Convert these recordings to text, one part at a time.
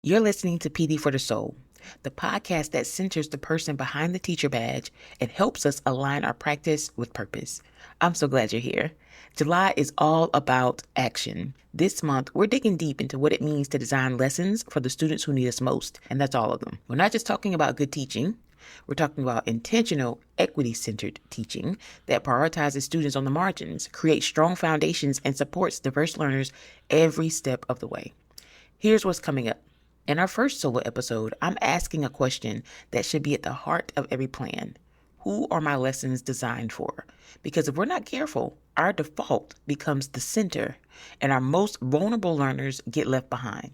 You're listening to PD for the Soul, the podcast that centers the person behind the teacher badge and helps us align our practice with purpose. I'm so glad you're here. July is all about action. This month, we're digging deep into what it means to design lessons for the students who need us most, and that's all of them. We're not just talking about good teaching. We're talking about intentional, equity-centered teaching that prioritizes students on the margins, creates strong foundations, and supports diverse learners every step of the way. Here's what's coming up. In our first solo episode, I'm asking a question that should be at the heart of every plan. Who are my lessons designed for? Because if we're not careful, our default becomes the center, and our most vulnerable learners get left behind.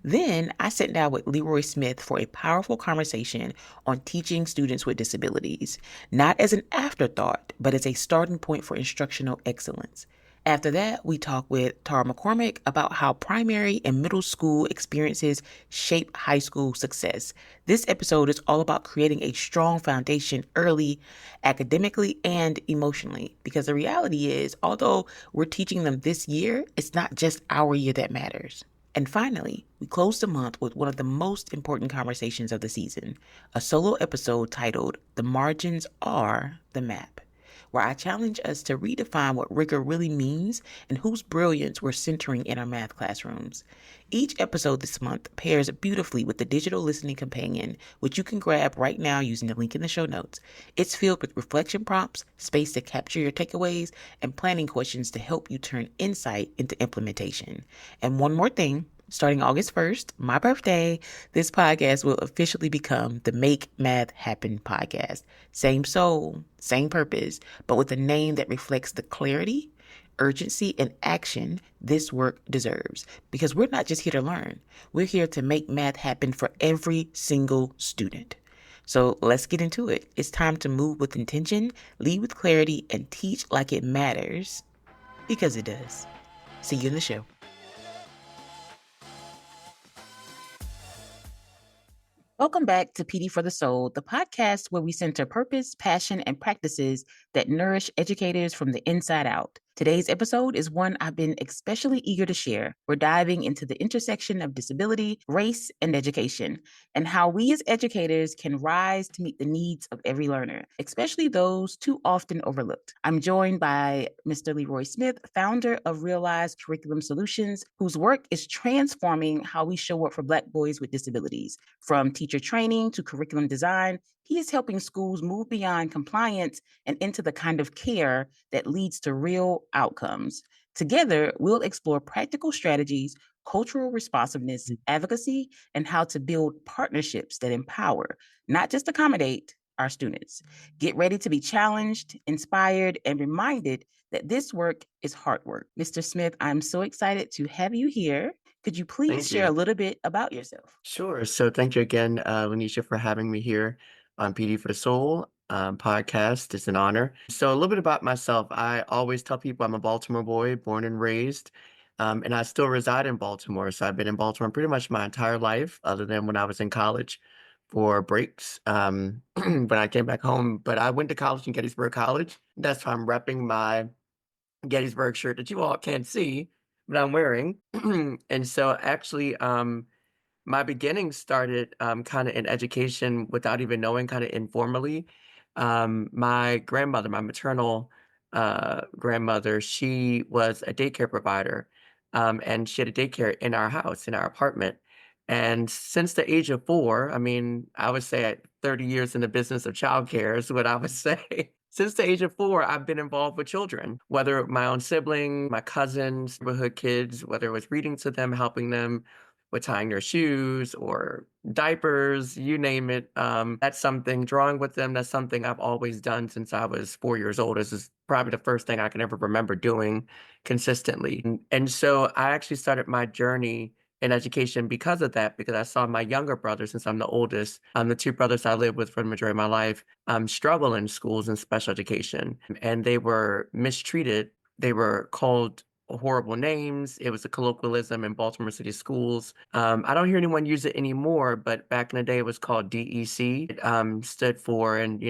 Then I sat down with Leroy Smith for a powerful conversation on teaching students with disabilities, not as an afterthought, but as a starting point for instructional excellence. After that, we talked with Tara McCormick about how primary and middle school experiences shape high school success. This episode is all about creating a strong foundation early, academically and emotionally, because the reality is, although we're teaching them this year, it's not just our year that matters. And finally, we closed the month with one of the most important conversations of the season, a solo episode titled The Margins Are the Map, where I challenge us to redefine what rigor really means and whose brilliance we're centering in our math classrooms. Each episode this month pairs beautifully with the digital listening companion, which you can grab right now using the link in the show notes. It's filled with reflection prompts, space to capture your takeaways, and planning questions to help you turn insight into implementation. And one more thing. Starting August 1st, my birthday, this podcast will officially become the Make Math Happen podcast. Same soul, same purpose, but with a name that reflects the clarity, urgency, and action this work deserves. Because we're not just here to learn, we're here to make math happen for every single student. So let's get into it. It's time to move with intention, lead with clarity, and teach like it matters, because it does. See you in the show. Welcome back to PD for the Soul, the podcast where we center purpose, passion, and practices that nourish educators from the inside out. Today's episode is one I've been especially eager to share. We're diving into the intersection of disability, race, and education, and how we as educators can rise to meet the needs of every learner, especially those too often overlooked. I'm joined by Mr. Leroy Smith, founder of Realized Curriculum Solutions, whose work is transforming how we show up for Black boys with disabilities. From teacher training to curriculum design, he is helping schools move beyond compliance and into the kind of care that leads to real outcomes. Together, we'll explore practical strategies, cultural responsiveness, advocacy, and how to build partnerships that empower, not just accommodate, our students. Get ready to be challenged, inspired, and reminded that this work is hard work. Mr. Smith, I'm so excited to have you here. Could you please Thank share a you. little bit about yourself? Sure. So thank you again, Lanisha, for having me here on PD for Soul podcast. It's an honor. So a little bit about myself. I always tell people I'm a Baltimore boy, born and raised, and I still reside in Baltimore. So I've been in Baltimore pretty much my entire life, other than when I was in college for breaks. When I came back home, but I went to college in Gettysburg College. That's why I'm repping my Gettysburg shirt that you all can't see, but I'm wearing. And so actually, my beginnings started kind of in education without even knowing, kind of informally. My grandmother, my maternal grandmother, she was a daycare provider, and she had a daycare in our house, in our apartment. And since the age of 4, I mean, I would say at 30 years in the business of childcare is what I would say. Since the age of 4, I've been involved with children, whether my own sibling, my cousins, neighborhood kids, whether it was reading to them, helping them with tying their shoes or diapers, you name it. That's something, drawing with them, that's something I've always done since I was 4 years old. This is probably the first thing I can ever remember doing consistently. And so I actually started my journey in education because of that, because I saw my younger brother, since I'm the oldest, the two brothers I lived with for the majority of my life, struggle in schools and special education. And they were mistreated. They were called horrible names. It was a colloquialism in Baltimore City schools. I don't hear anyone use it anymore, but back in the day, it was called DEC. It stood for, and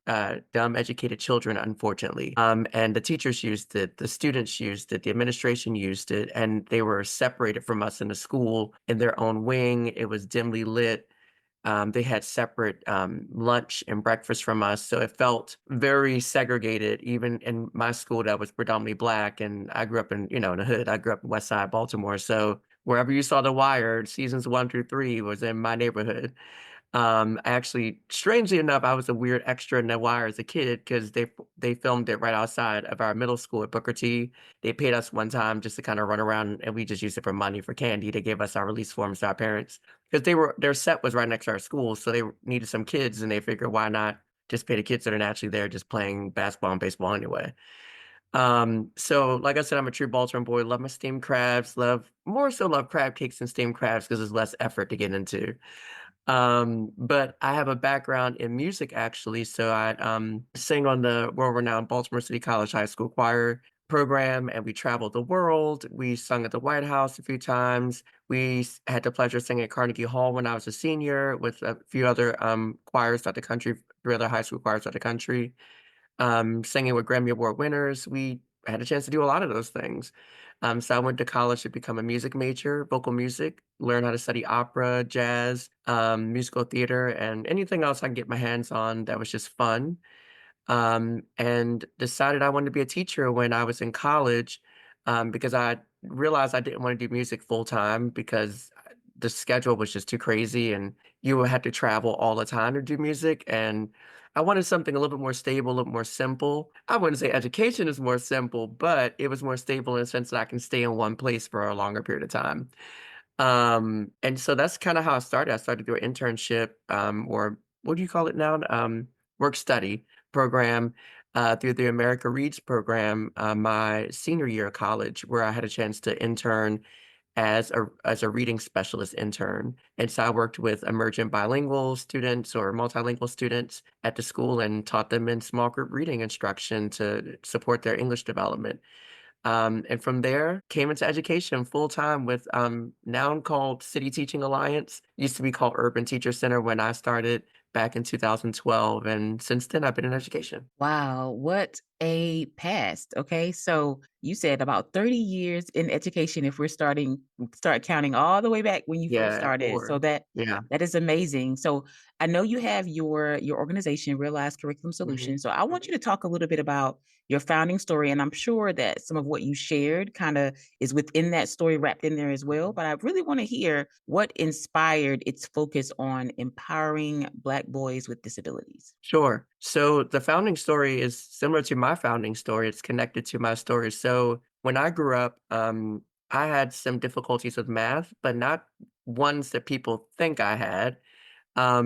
dumb, educated children, unfortunately. And the teachers used it, the students used it, the administration used it, and they were separated from us in the school in their own wing. It was dimly lit. They had separate lunch and breakfast from us, so it felt very segregated, even in my school that was predominantly Black. And I grew up in, in the hood. I grew up in West Side Baltimore, so wherever you saw The Wire, seasons 1 through 3 was in my neighborhood. Actually, strangely enough, I was a weird extra in The Wire as a kid because they filmed it right outside of our middle school at Booker T. They paid us one time just to kind of run around, and we just used it for money for candy. They gave us our release forms to our parents because their set was right next to our school, so they needed some kids, and they figured why not just pay the kids that are naturally there just playing basketball and baseball anyway. So like I said, I'm a true Baltimore boy. Love my steamed crabs. Love crab cakes and steamed crabs because there's less effort to get into. But I have a background in music actually. So I sing on the world-renowned Baltimore City College High School choir program, and we traveled the world. We sung at the White House a few times. Had the pleasure of singing at Carnegie Hall when I was a senior with a few other choirs throughout the country, 3 other high school choirs throughout the country. Singing with Grammy Award winners. We had a chance to do a lot of those things. So I went to college to become a music major, vocal music, learn how to study opera, jazz, musical theater, and anything else I can get my hands on that was just fun. And decided I wanted to be a teacher when I was in college, because I realized I didn't want to do music full time because the schedule was just too crazy and you would have to travel all the time to do music. And I wanted something a little bit more stable, a little more simple. I wouldn't say education is more simple, but it was more stable in the sense that I can stay in one place for a longer period of time. And so that's kind of how I started. I started through an internship, or what do you call it now? Work study program, through the America Reads program, my senior year of college, where I had a chance to intern as a reading specialist intern. And so I worked with emergent bilingual students or multilingual students at the school and taught them in small group reading instruction to support their English development. And from there, came into education full time with now called City Teaching Alliance. Used to be called Urban Teacher Center when I started back in 2012. And since then, I've been in education. Wow, what a past. Okay. So you said about 30 years in education if we're start counting all the way back when you first Yeah, started. So or yeah. that is amazing. So I know you have your organization, Realize Curriculum Mhm. Solutions. So I want you to talk a little bit about your founding story. And I'm sure that some of what you shared kind of is within that story wrapped in there as well. But I really want to hear what inspired its focus on empowering Black boys with disabilities. Sure. So the founding story is similar to my founding story. It's connected to my story. So when I grew up, I had some difficulties with math, but not ones that people think I had.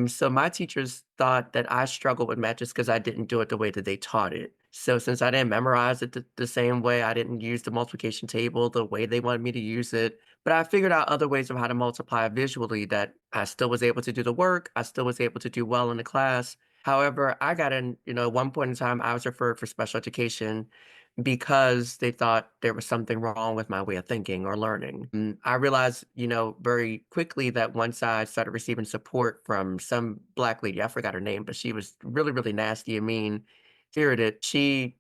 So my teachers thought that I struggled with math just because I didn't do it the way that they taught it. So since I didn't memorize it the same way, I didn't use the multiplication table the way they wanted me to use it. But I figured out other ways of how to multiply visually that I still was able to do the work. I still was able to do well in the class. However, I got in, at one point in time, I was referred for special education because they thought there was something wrong with my way of thinking or learning. I realized, very quickly that once I started receiving support from some Black lady, I forgot her name, but she was really, really nasty and mean spirited. She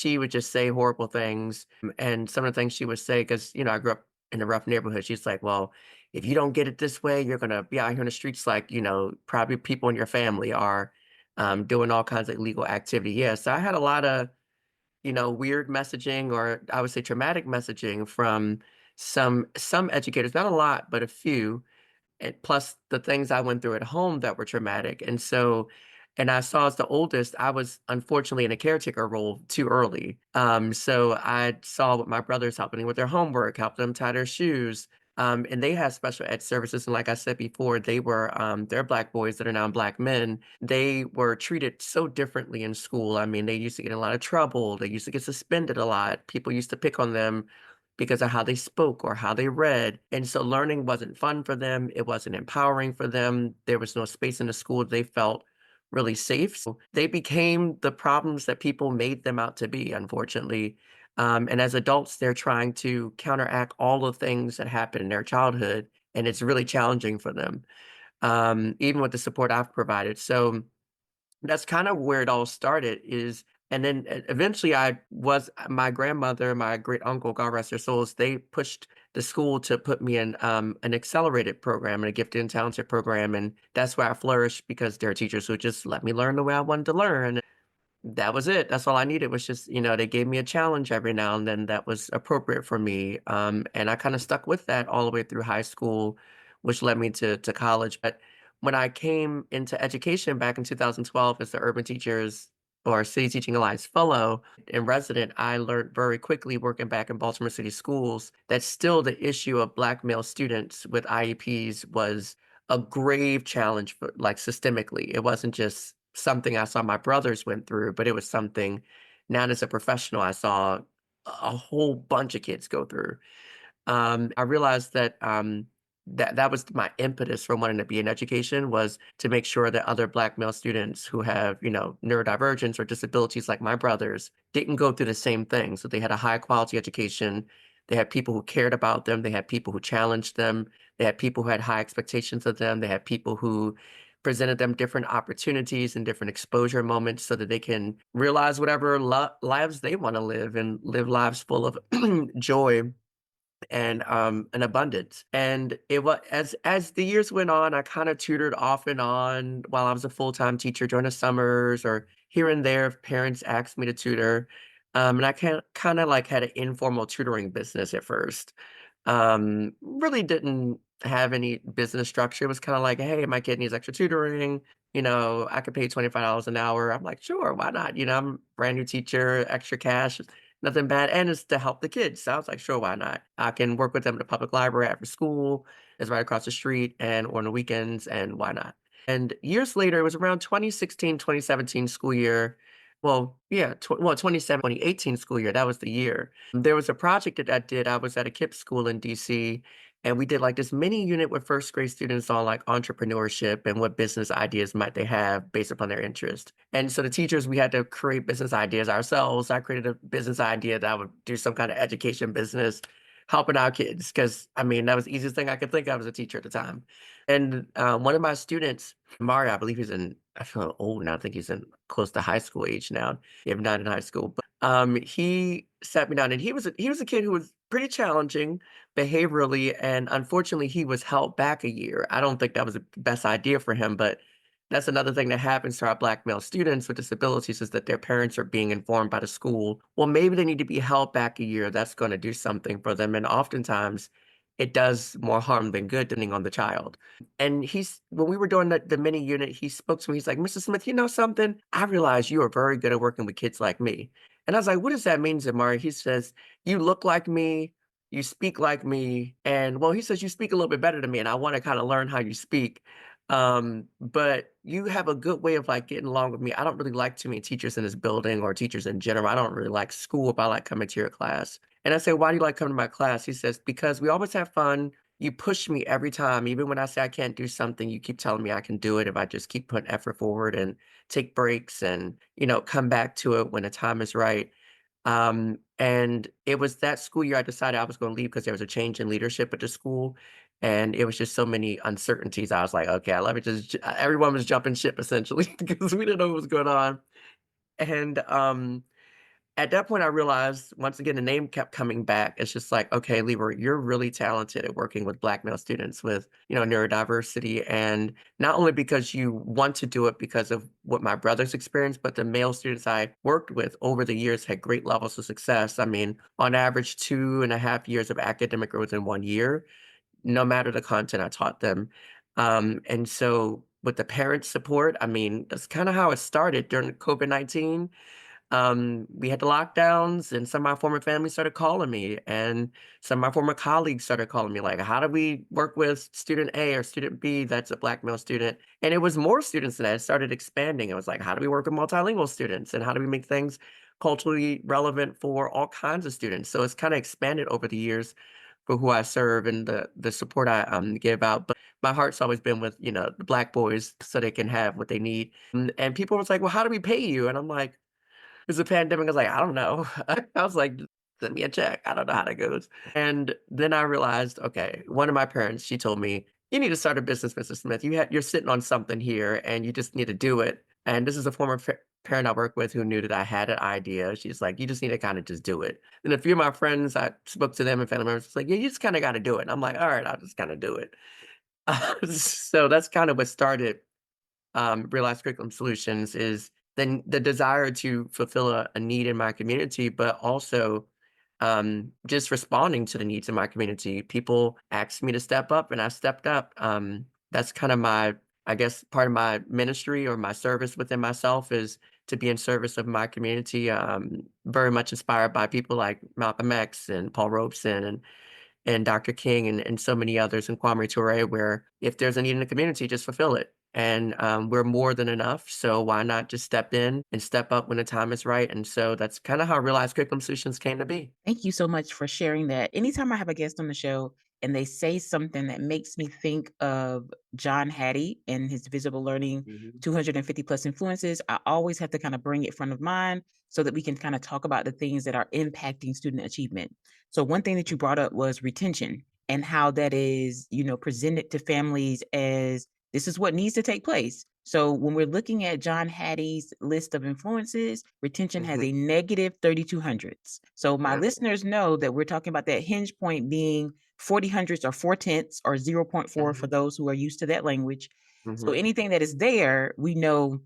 would just say horrible things. And some of the things she would say, because, I grew up in a rough neighborhood, she's like, well, if you don't get it this way, you're gonna be out here in the streets like, probably people in your family are doing all kinds of illegal activity. Yeah. So I had a lot of weird messaging, or I would say traumatic messaging from some educators, not a lot, but a few, and plus the things I went through at home that were traumatic. And I saw as the oldest, I was unfortunately in a caretaker role too early. So I saw what my brothers helping with their homework, helped them tie their shoes. And they had special ed services. And like I said before, they're Black boys that are now Black men. They were treated so differently in school. I mean, they used to get in a lot of trouble. They used to get suspended a lot. People used to pick on them because of how they spoke or how they read. And so learning wasn't fun for them. It wasn't empowering for them. There was no space in the school they felt really safe. So they became the problems that people made them out to be, unfortunately. And as adults, they're trying to counteract all the things that happened in their childhood. And it's really challenging for them, even with the support I've provided. So That's kind of where it all started is and then eventually I was my grandmother, my great uncle, God rest their souls, they pushed the school to put me in an accelerated program and a gifted and talented program. And that's where I flourished because there are teachers who just let me learn the way I wanted to learn. That was it. That's all I needed was just, they gave me a challenge every now and then that was appropriate for me. And I kind of stuck with that all the way through high school, which led me to college. But when I came into education back in 2012 as the Urban Teachers or City Teaching Alliance Fellow and resident, I learned very quickly working back in Baltimore City schools that still the issue of Black male students with IEPs was a grave challenge for like systemically. It wasn't just something I saw my brothers went through, but it was something now as a professional I saw a whole bunch of kids go through. I realized that that was my impetus for wanting to be in education was to make sure that other Black male students who have, neurodivergence or disabilities like my brothers didn't go through the same thing. So they had a high quality education. They had people who cared about them. They had people who challenged them. They had people who had high expectations of them. They had people who presented them different opportunities and different exposure moments so that they can realize whatever lives they want to live and live lives full of joy and an abundance. And it was as the years went on, I kind of tutored off and on while I was a full-time teacher during the summers or here and there if parents asked me to tutor. And I kind of like had an informal tutoring business at first. Really didn't have any business structure. It was kind of like, hey, my kid needs extra tutoring. I could pay $25 an hour. I'm like, sure, why not? I'm a brand new teacher, extra cash, nothing bad. And it's to help the kids. So I was like, sure, why not? I can work with them at the public library after school. It's right across the street and on the weekends, and why not? And years later, it was around 2016, 2017 school year. Well, yeah, 27, 2018 school year. That was the year. There was a project that I did. I was at a KIPP school in DC, and we did like this mini unit with first grade students on like entrepreneurship and what business ideas might they have based upon their interest. And so the teachers, we had to create business ideas ourselves. I created a business idea that I would do some kind of education business, helping our kids, because I mean, that was the easiest thing I could think of as a teacher at the time. And one of my students, Mario, I believe he's in, I feel old now. I think he's in close to high school age now, if not in high school. But he sat me down and he was a kid who was pretty challenging behaviorally, and unfortunately, he was held back a year. I don't think that was the best idea for him, but that's another thing that happens to our Black male students with disabilities is that their parents are being informed by the school, well, maybe they need to be held back a year. That's going to do something for them. And oftentimes it does more harm than good, depending on the child. And when we were doing the mini unit, he spoke to me. He's like, Mr. Smith, you know something? I realize you are very good at working with kids like me. And I was like, what does that mean, Zamari? He says, you look like me, you speak like me. And well, he says, you speak a little bit better than me. And I want to kind of learn how you speak. But you have a good way of like getting along with me. I don't really like too many teachers in this building or teachers in general. I don't really like school, but I like coming to your class. And I say, why do you like coming to my class? He says, because we always have fun. You push me every time. Even when I say I can't do something, you keep telling me I can do it if I just keep putting effort forward and take breaks and, come back to it when the time is right. And it was that school year I decided I was going to leave because there was a change in leadership at the school. And it was just so many uncertainties. I was like, okay, let me everyone was jumping ship essentially because we didn't know what was going on. And at that point, I realized once again, the name kept coming back. It's just like, okay, Lieber, you're really talented at working with Black male students with, neurodiversity. And not only because you want to do it because of what my brothers experienced, but the male students I worked with over the years had great levels of success. I mean, on average, 2.5 years of academic growth in 1 year, no matter the content I taught them. And so with the parent support, I mean, that's kind of how it started during COVID-19. We had the lockdowns, and some of my former family started calling me, and some of my former colleagues started calling me, like, how do we work with student A or student B that's a Black male student? And it was more students than that. It started expanding. It was like, how do we work with multilingual students? And how do we make things culturally relevant for all kinds of students? So it's kind of expanded over the years for who I serve and the support I give out. But my heart's always been with, the Black boys so they can have what they need. And people was like, well, how do we pay you? And I'm like, it's a pandemic. I was like, I don't know. I was like, send me a check. I don't know how that goes. And then I realized, okay, one of my parents, she told me, you need to start a business, Mr. Smith. You're sitting on something here and you just need to do it. And this is a former parent I work with who knew that I had an idea. She's like, "You just need to kinda just do it." And a few of my friends, I spoke to them and family members, it's like, "Yeah, you just kinda gotta do it." And I'm like, "Alright, I'll just kinda do it." So that's kind of what started Real Life Curriculum Solutions is then the desire to fulfill a need in my community, but also just responding to the needs in my community. People asked me to step up, and I stepped up. That's kind of I guess, part of my ministry or my service within myself is to be in service of my community. Very much inspired by people like Malcolm X and Paul Robeson and Dr. King and so many others and Kwame Ture, where if there's a need in the community, just fulfill it. And we're more than enough. So why not just step in and step up when the time is right? And so that's kind of how Real Life Curriculum Solutions came to be. Thank you so much for sharing that. Anytime I have a guest on the show and they say something that makes me think of John Hattie and his Visible Learning Mhm, 250 plus influences, I always have to kind of bring it front of mind so that we can kind of talk about the things that are impacting student achievement. So one thing that you brought up was retention and how that is, presented to families as this is what needs to take place. So when we're looking at John Hattie's list of influences, retention has mhm, a negative 3200s. So my yeah, listeners know that we're talking about that hinge point being 40 hundredths or 4 tenths or zero point 0.4 for mhm, those who are used to that language. So mhm, anything that is there, we know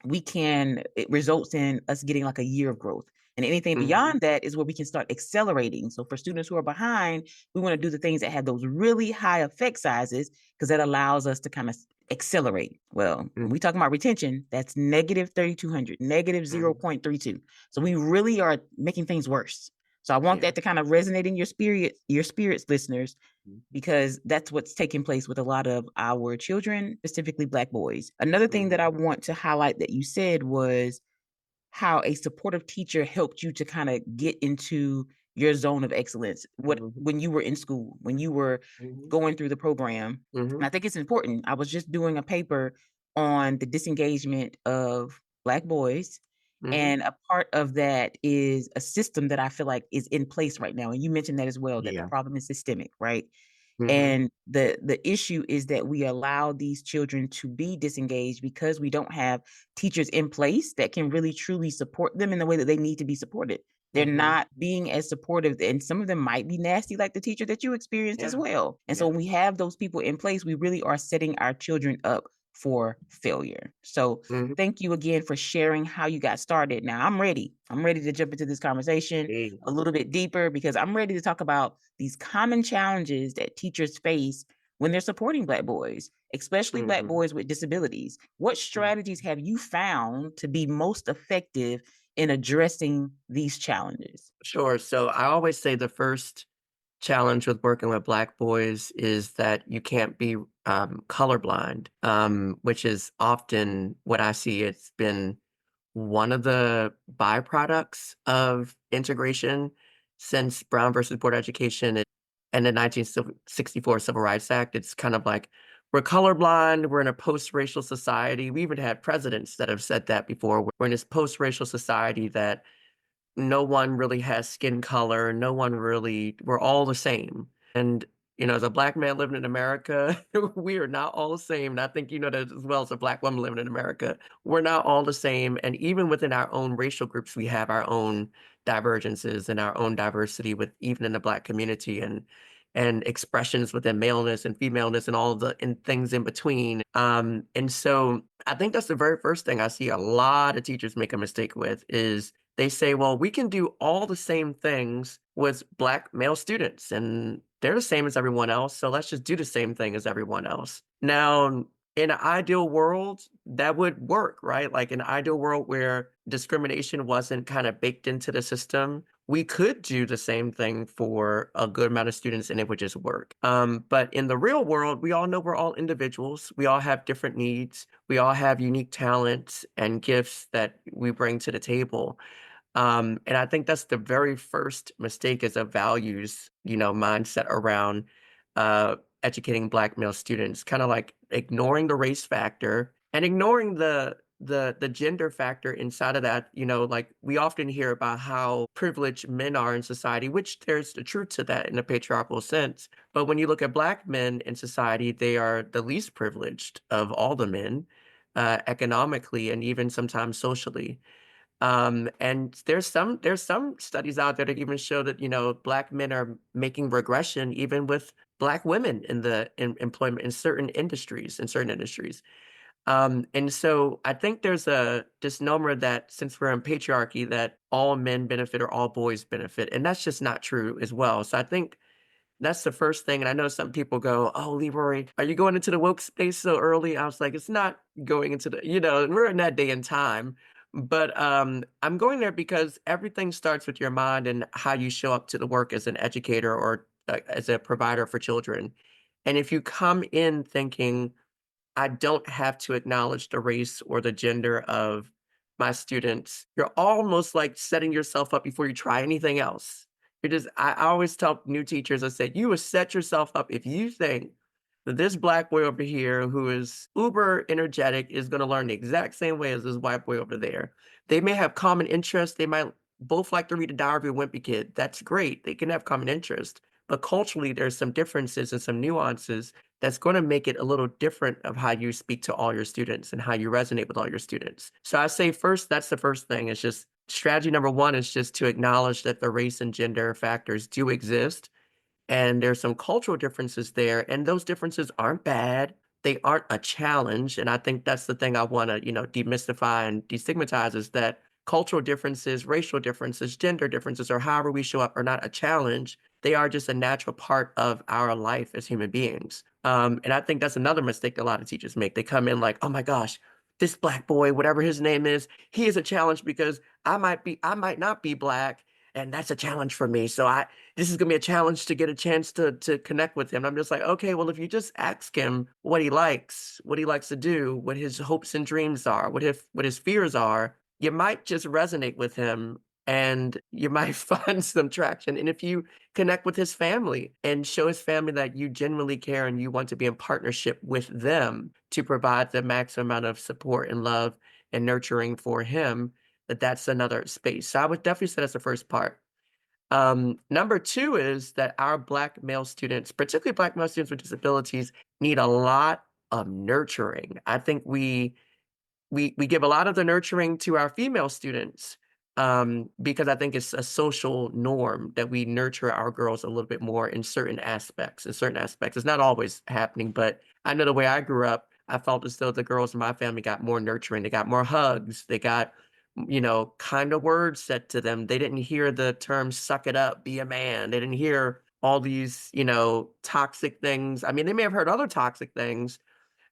it results in us getting like a year of growth. And anything mhm, beyond that is where we can start accelerating. So for students who are behind, we want to do the things that have those really high effect sizes because that allows us to kind of accelerate. Well, when mhm, we talk about retention, that's negative 3200, negative mhm, 0.32. So we really are making things worse. So I want yeah, that to kind of resonate in your spirits, listeners, mhm, because that's what's taking place with a lot of our children, specifically Black boys. Another thing that I mhm, want to highlight that you said was how a supportive teacher helped you to kind of get into your zone of excellence. What mhm, when you were in school, when you were mhm, going through the program. And mhm, I think it's important. I was just doing a paper on the disengagement of Black boys. mhm, And a part of that is a system that I feel like is in place right now. And you mentioned that as well, that the yeah, problem is systemic, right? mhm, And the issue is that we allow these children to be disengaged because we don't have teachers in place that can really truly support them in the way that they need to be supported. They're mhm, not being as supportive, and some of them might be nasty, like the teacher that you experienced as yeah, well. And so yeah, when we have those people in place, we really are setting our children up for failure. So mhm, thank you again for sharing how you got started. Now I'm ready. I'm ready to jump into this conversation hey, a little bit deeper because I'm ready to talk about these common challenges that teachers face when they're supporting Black boys, especially Black mhm, boys with disabilities. What mhm. strategies have you found to be most effective in addressing these challenges? Sure. So I always say the first challenge with working with Black boys is that you can't be colorblind, which is often what I see. It's been one of the byproducts of integration since Brown versus Board of Education and the 1964 Civil Rights Act. It's kind of like we're colorblind, we're in a post-racial society. We even had presidents that have said that before. We're in this post-racial society that no one really has skin color, no one really we're all the same. And, as a Black man living in America, we are not all the same, and I think you know that as well as a Black woman living in America. We're not all the same, and even within our own racial groups, we have our own divergences and our own diversity with even in the Black community and expressions within maleness and femaleness and all the and things in between. And so I think that's the very first thing I see a lot of teachers make a mistake with is they say, well, we can do all the same things with Black male students, and they're the same as everyone else. So let's just do the same thing as everyone else. Now, in an ideal world, that would work, right? Like an ideal world where discrimination wasn't kind of baked into the system, we could do the same thing for a good amount of students and it would just work. But in the real world, we all know we're all individuals. We all have different needs. We all have unique talents and gifts that we bring to the table. And I think that's the very first mistake is a values, mindset around educating Black male students, kind of like ignoring the race factor and ignoring the gender factor inside of that. Like we often hear about how privileged men are in society, which there's the truth to that in a patriarchal sense. But when you look at Black men in society, they are the least privileged of all the men. economically and even sometimes socially. And there's some studies out there that even show that, Black men are making regression even with Black women in employment in certain industries. And so I think there's a misnomer that since we're in patriarchy, that all men benefit or all boys benefit, and that's just not true as well. So I think that's the first thing, and I know some people go, "Oh, Leroy, are you going into the woke space so early?" I was like, "It's not going into the," we're in that day and time. But I'm going there because everything starts with your mind and how you show up to the work as an educator or as a provider for children. And if you come in thinking, I don't have to acknowledge the race or the gender of my students, you're almost like setting yourself up before you try anything else. I always tell new teachers, I said, you will set yourself up if you think that this Black boy over here who is uber energetic is going to learn the exact same way as this white boy over there. They may have common interests. They might both like to read a Diary of a Wimpy Kid. That's great. They can have common interests. But culturally, there's some differences and some nuances that's going to make it a little different of how you speak to all your students and how you resonate with all your students. So I say first, that's the first thing. It's just strategy number one is just to acknowledge that the race and gender factors do exist and there's some cultural differences there, and those differences aren't bad. They aren't a challenge, and I think that's the thing I wanna, demystify and destigmatize is that cultural differences, racial differences, gender differences, or however we show up are not a challenge. They are just a natural part of our life as human beings. And I think that's another mistake a lot of teachers make. They come in like, "Oh my gosh, this Black boy, whatever his name is, he is a challenge because I might not be Black, and that's a challenge for me. So this is gonna be a challenge to get a chance to connect with him." I'm just like, okay, well, if you just ask him what he likes to do, what his hopes and dreams are, what his fears are, you might just resonate with him and you might find some traction. And if you connect with his family and show his family that you genuinely care and you want to be in partnership with them to provide the maximum amount of support and love and nurturing for him, that's another space. So I would definitely say that's the first part. Number two is that our Black male students, particularly Black male students with disabilities, need a lot of nurturing. I think we give a lot of the nurturing to our female students, because I think it's a social norm that we nurture our girls a little bit more in certain aspects. In certain aspects, it's not always happening, but I know the way I grew up, I felt as though the girls in my family got more nurturing. They got more hugs. They got, kind of words said to them. They didn't hear the term "suck it up, be a man." They didn't hear all these, toxic things. I mean, they may have heard other toxic things,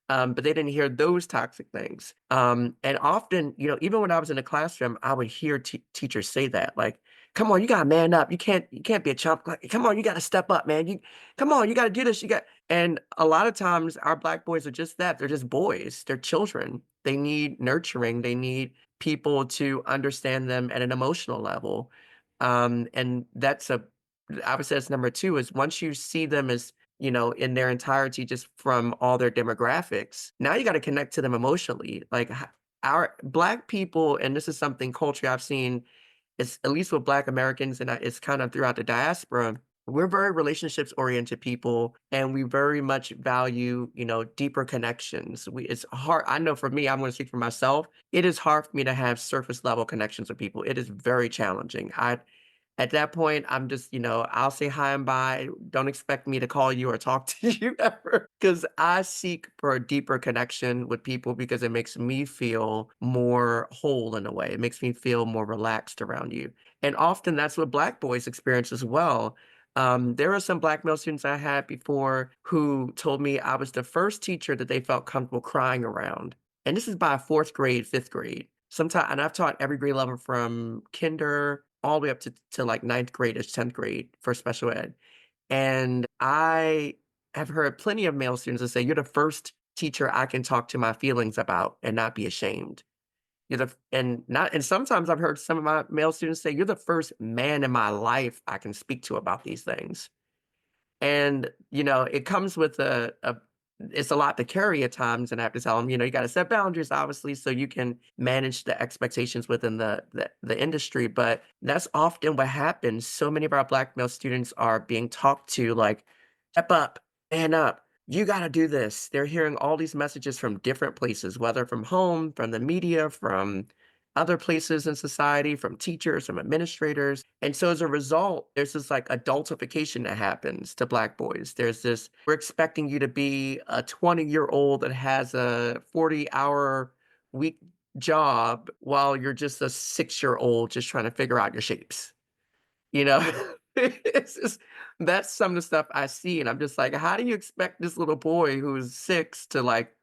but they didn't hear those toxic things. And often, even when I was in the classroom, I would hear teachers say that, like, "Come on, you gotta man up. You can't be a chump. Like, come on, you gotta step up, man. Come on, you gotta do this. You got." And a lot of times, our Black boys are just that. They're just boys. They're children. They need nurturing. They need people to understand them at an emotional level. And I would say that's number two is once you see them as in their entirety, just from all their demographics. Now you got to connect to them emotionally. Like our Black people, and this is something culture I've seen, it's at least with Black Americans, and it's kind of throughout the diaspora. We're very relationships oriented people, and we very much value, deeper connections. It's hard. I know for me, I'm going to speak for myself. It is hard for me to have surface level connections with people. It is very challenging. At that point, I'm just, I'll say hi and bye. Don't expect me to call you or talk to you ever. Because I seek for a deeper connection with people because it makes me feel more whole in a way. It makes me feel more relaxed around you. And often that's what Black boys experience as well. There are some Black male students I had before who told me I was the first teacher that they felt comfortable crying around. And this is by fourth grade, fifth grade. Sometimes, and I've taught every grade level from kinder all the way up to like ninth grade-ish, 10th grade for special ed. And I have heard plenty of male students that say, "You're the first teacher I can talk to my feelings about and not be ashamed." And sometimes I've heard some of my male students say, "You're the first man in my life I can speak to about these things." And, it comes with a it's a lot to carry at times, and I have to tell them, you gotta set boundaries, obviously, so you can manage the expectations within the industry, but that's often what happens. So many of our Black male students are being talked to like, "Step up, man up." You got to do this. They're hearing all these messages from different places, whether from home, from the media, from other places in society, from teachers, from administrators. And so as a result, there's this like adultification that happens to Black boys. There's this, we're expecting you to be a 20-year-old that has a 40-hour week job while you're just a 6-year-old just trying to figure out your shapes. You know? It's just that's some of the stuff I see, and I'm just like, "How do you expect this little boy who's 6 to, like,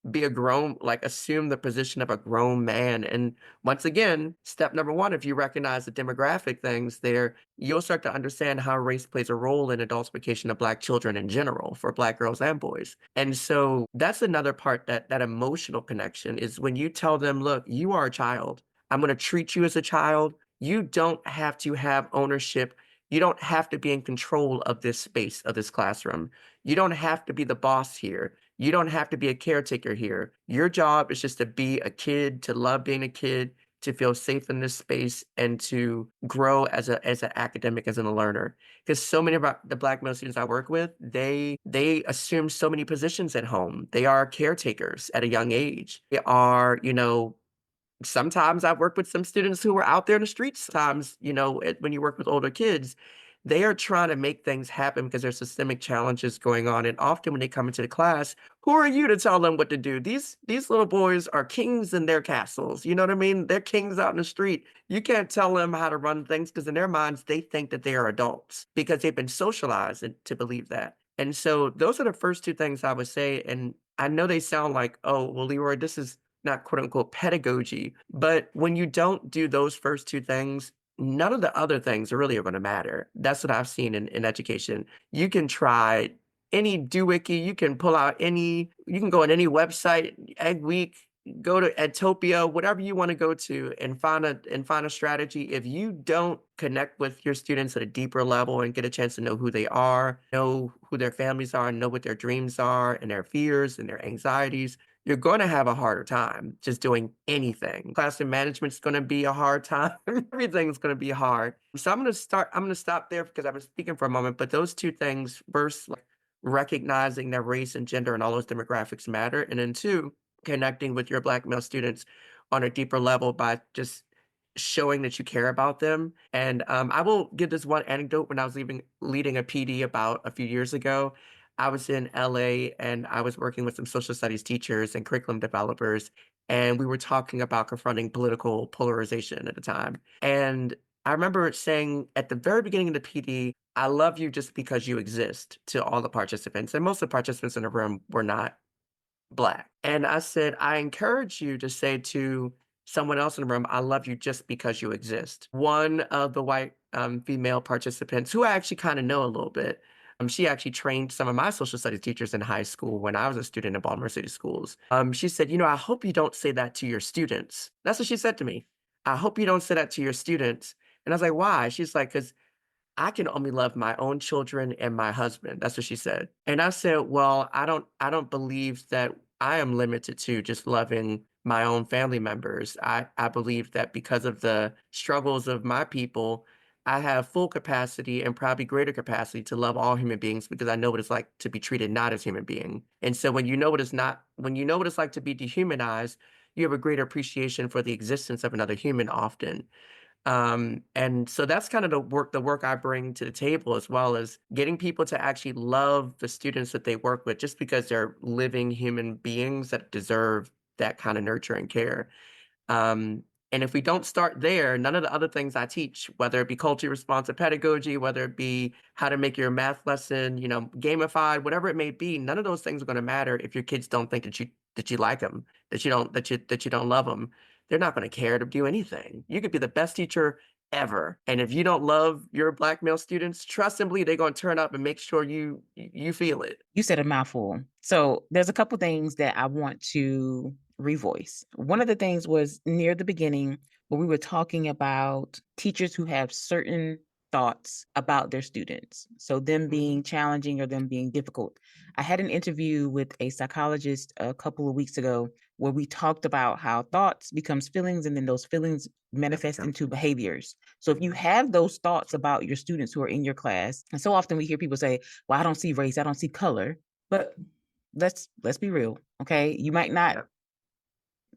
be a grown like, assume the position of a grown man?" And once again, step number 1, if you recognize the demographic things there, you'll start to understand how race plays a role in adultification of Black children in general, for Black girls and boys. And so, that's another part that emotional connection is when you tell them, "Look, you are a child. I'm gonna treat you as a child. You don't have to have ownership. You don't have to be in control of this space, of this classroom. You don't have to be the boss here. You don't have to be a caretaker here. Your job is just to be a kid, to love being a kid, to feel safe in this space, and to grow as an academic, as a learner. Because so many of the Black male students I work with, they assume so many positions at home. They are caretakers at a young age. They are, sometimes I've worked with some students who were out there in the streets. Sometimes, when you work with older kids, they are trying to make things happen because there's systemic challenges going on. And often when they come into the class, who are you to tell them what to do? These little boys are kings in their castles. You know what I mean? They're kings out in the street. You can't tell them how to run things because in their minds they think that they are adults because they've been socialized to believe that. And so those are the first two things I would say. And I know they sound like, oh, well, Leroy, this is not quote unquote pedagogy. But when you don't do those first two things, none of the other things really are going to matter. That's what I've seen in education. You can try any doohickey, you can pull out you can go on any website, Egg Week, go to Edtopia, whatever you want to go to and find a strategy. If you don't connect with your students at a deeper level and get a chance to know who they are, know who their families are, know what their dreams are and their fears and their anxieties, you're gonna have a harder time just doing anything. Classroom management's gonna be a hard time. Everything's gonna be hard. So I'm gonna stop there because I was speaking for a moment, but those two things, first, like recognizing that race and gender and all those demographics matter, and then two, connecting with your Black male students on a deeper level by just showing that you care about them. And I will give this one anecdote. When I was leading a PD about a few years ago, I was in LA and I was working with some social studies teachers and curriculum developers, and we were talking about confronting political polarization at the time. And I remember saying at the very beginning of the PD, I love you just because you exist, to all the participants. And most of the participants in the room were not Black. And I said, I encourage you to say to someone else in the room, I love you just because you exist. One of the white female participants, who I actually kind of know a little bit, she actually trained some of my social studies teachers in high school when I was a student in Baltimore City schools. She said, I hope you don't say that to your students. That's what she said to me. I hope you don't say that to your students. And I was like, why? She's like, because I can only love my own children and my husband. That's what she said. And I said, well, I don't believe that I am limited to just loving my own family members. I believe that because of the struggles of my people, I have full capacity and probably greater capacity to love all human beings because I know what it's like to be treated not as human being. And so when you know what it's like to be dehumanized, you have a greater appreciation for the existence of another human often. And so that's kind of the work I bring to the table, as well as getting people to actually love the students that they work with just because they're living human beings that deserve that kind of nurture and care. Um, and if we don't start there, none of the other things I teach, whether it be culturally responsive pedagogy, whether it be how to make your math lesson, gamified, whatever it may be, none of those things are going to matter if your kids don't think that you like them, that you don't love them. They're not going to care to do anything. You could be the best teacher ever, and if you don't love your Black male students, trust and believe they're going to turn up and make sure you feel it. You said a mouthful. So there's a couple things that I want to revoice. One of the things was near the beginning where we were talking about teachers who have certain thoughts about their students. So them being challenging or them being difficult. I had an interview with a psychologist a couple of weeks ago where we talked about how thoughts becomes feelings and then those feelings manifest Yeah. into behaviors. So if you have those thoughts about your students who are in your class, and so often we hear people say, well, I don't see race, I don't see color. But let's be real, okay? Yep.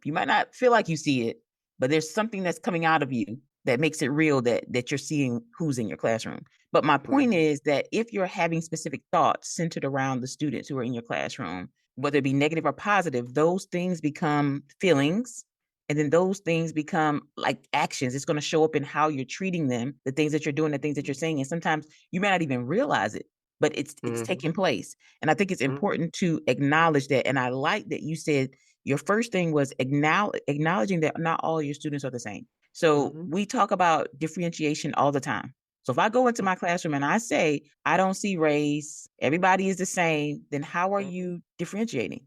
You might not feel like you see it, but there's something that's coming out of you that makes it real that you're seeing who's in your classroom. But my point Mhm. is that if you're having specific thoughts centered around the students who are in your classroom, whether it be negative or positive, those things become feelings. And then those things become like actions. It's going to show up in how you're treating them, the things that you're doing, the things that you're saying. And sometimes you may not even realize it, but it's Mhm. taking place. And I think it's Mhm. important to acknowledge that. And I like that you said your first thing was acknowledging that not all your students are the same. So Mhm. we talk about differentiation all the time. So if I go into Mhm. my classroom and I say, I don't see race, everybody is the same, then how are Mhm. you differentiating?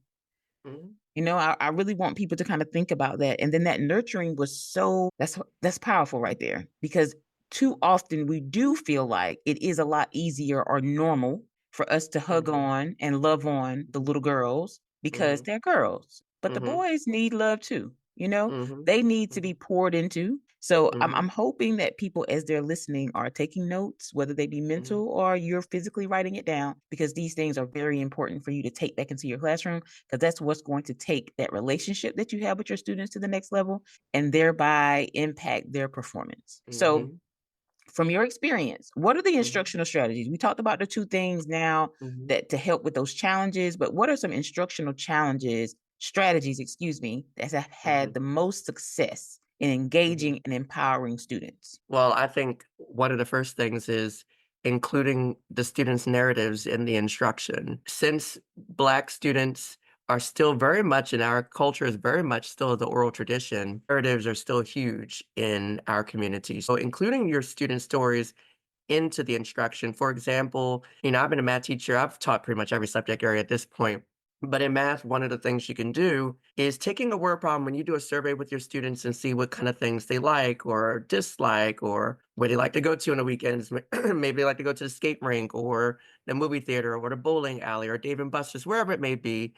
Mhm. I really want people to kind of think about that. And then that nurturing was that's powerful right there because too often we do feel like it is a lot easier or normal for us to hug Mhm. on and love on the little girls because Mhm. they're girls. But the Mhm. boys need love too, you know? Mhm. They need to be Mhm. poured into. So I'm Mhm. hoping that people, as they're listening, are taking notes, whether they be Mhm. mental or you're physically writing it down, because these things are very important for you to take back into your classroom because that's what's going to take that relationship that you have with your students to the next level and thereby impact their performance. So, Mhm. from your experience, what are the Mhm. instructional strategies? We talked about the two things now Mhm. that to help with those challenges, but what are some instructional strategies, excuse me, that have had Mhm. the most success in Mhm. engaging and empowering students? Well, I think one of the first things is including the students' narratives in the instruction. Since Black students are still very much in our culture is very much still the oral tradition, narratives are still huge in our community. So including your student stories into the instruction. For example, I've been a math teacher. I've taught pretty much every subject area at this point. But in math, one of the things you can do is taking a word problem when you do a survey with your students and see what kind of things they like or dislike or where they like to go to on the weekends. Maybe they like to go to the skate rink or the movie theater or the bowling alley or Dave and Buster's, wherever it may be.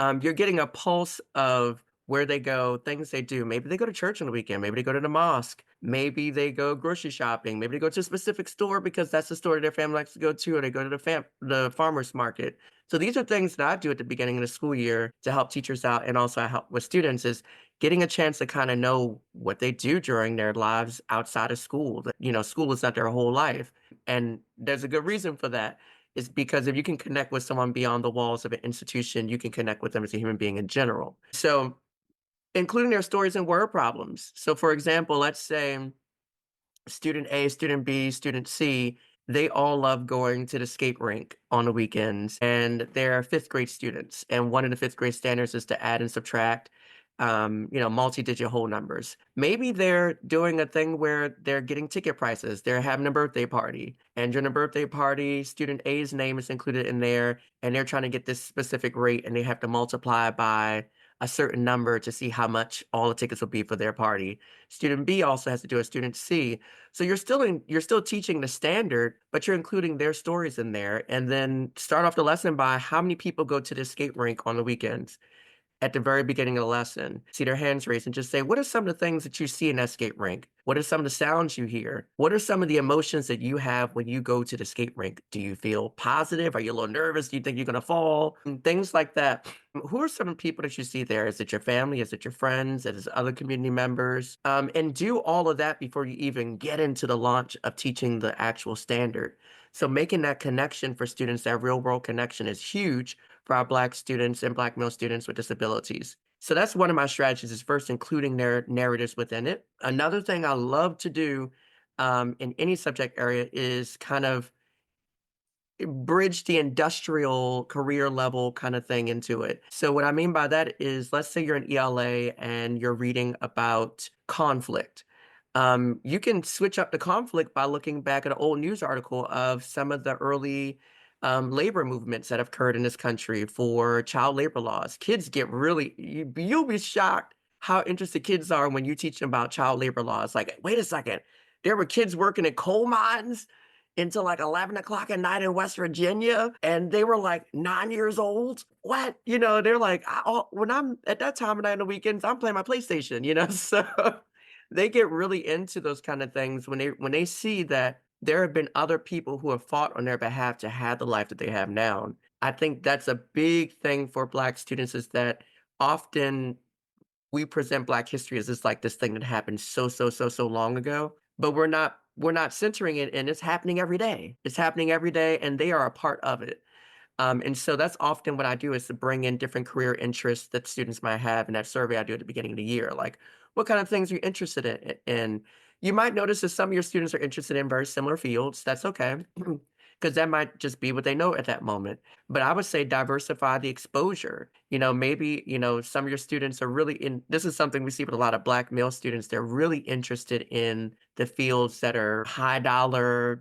You're getting a pulse of where they go, things they do. Maybe they go to church on the weekend. Maybe they go to the mosque. Maybe they go grocery shopping. Maybe they go to a specific store because that's the store their family likes to go to, or they go to the farmer's market. So these are things that I do at the beginning of the school year to help teachers out, and also I help with students is getting a chance to kind of know what they do during their lives outside of school. School is not their whole life, and there's a good reason for that is because if you can connect with someone beyond the walls of an institution, you can connect with them as a human being in general. So, including their stories and word problems. So, for example, let's say student A, student B, student C, they all love going to the skate rink on the weekends, and they're fifth grade students. And one of the fifth grade standards is to add and subtract, multi-digit whole numbers. Maybe they're doing a thing where they're getting ticket prices. They're having a birthday party, and during the birthday party, student A's name is included in there, and they're trying to get this specific rate, and they have to multiply by a certain number to see how much all the tickets will be for their party. Student B also has to do a student C, so you're still teaching the standard, but you're including their stories in there, and then start off the lesson by how many people go to the skate rink on the weekends at the very beginning of the lesson, see their hands raised and just say, what are some of the things that you see in that skate rink? What are some of the sounds you hear? What are some of the emotions that you have when you go to the skate rink? Do you feel positive? Are you a little nervous? Do you think you're going to fall? And things like that. Who are some of the people that you see there? Is it your family? Is it your friends? Is it other community members? And do all of that before you even get into the launch of teaching the actual standard. So making that connection for students, that real world connection is huge for our Black students and Black male students with disabilities. So that's one of my strategies is first including their narratives within it. Another thing I love to do in any subject area is kind of bridge the industrial career level kind of thing into it. So what I mean by that is let's say you're an ELA and you're reading about conflict. You can switch up the conflict by looking back at an old news article of some of the early labor movements that have occurred in this country for child labor laws. Kids get you'll be shocked how interested kids are when you teach them about child labor laws. Like, wait a second, there were kids working in coal mines until like 11 o'clock at night in West Virginia, and they were like 9 years old. What? They're like, when I'm at that time of night on the weekends, I'm playing my PlayStation. So they get really into those kind of things when they see that there have been other people who have fought on their behalf to have the life that they have now. I think that's a big thing for Black students is that often we present Black history as this like this thing that happened so long ago, but we're not centering it, and it's happening every day. It's happening every day, and they are a part of it. And so that's often what I do is to bring in different career interests that students might have in that survey I do at the beginning of the year. Like, what kind of things are you interested in? You might notice that some of your students are interested in very similar fields. That's okay, because that might just be what they know at that moment. But I would say diversify the exposure. Maybe, some of your students are really in this is something we see with a lot of Black male students. They're really interested in the fields that are high dollar,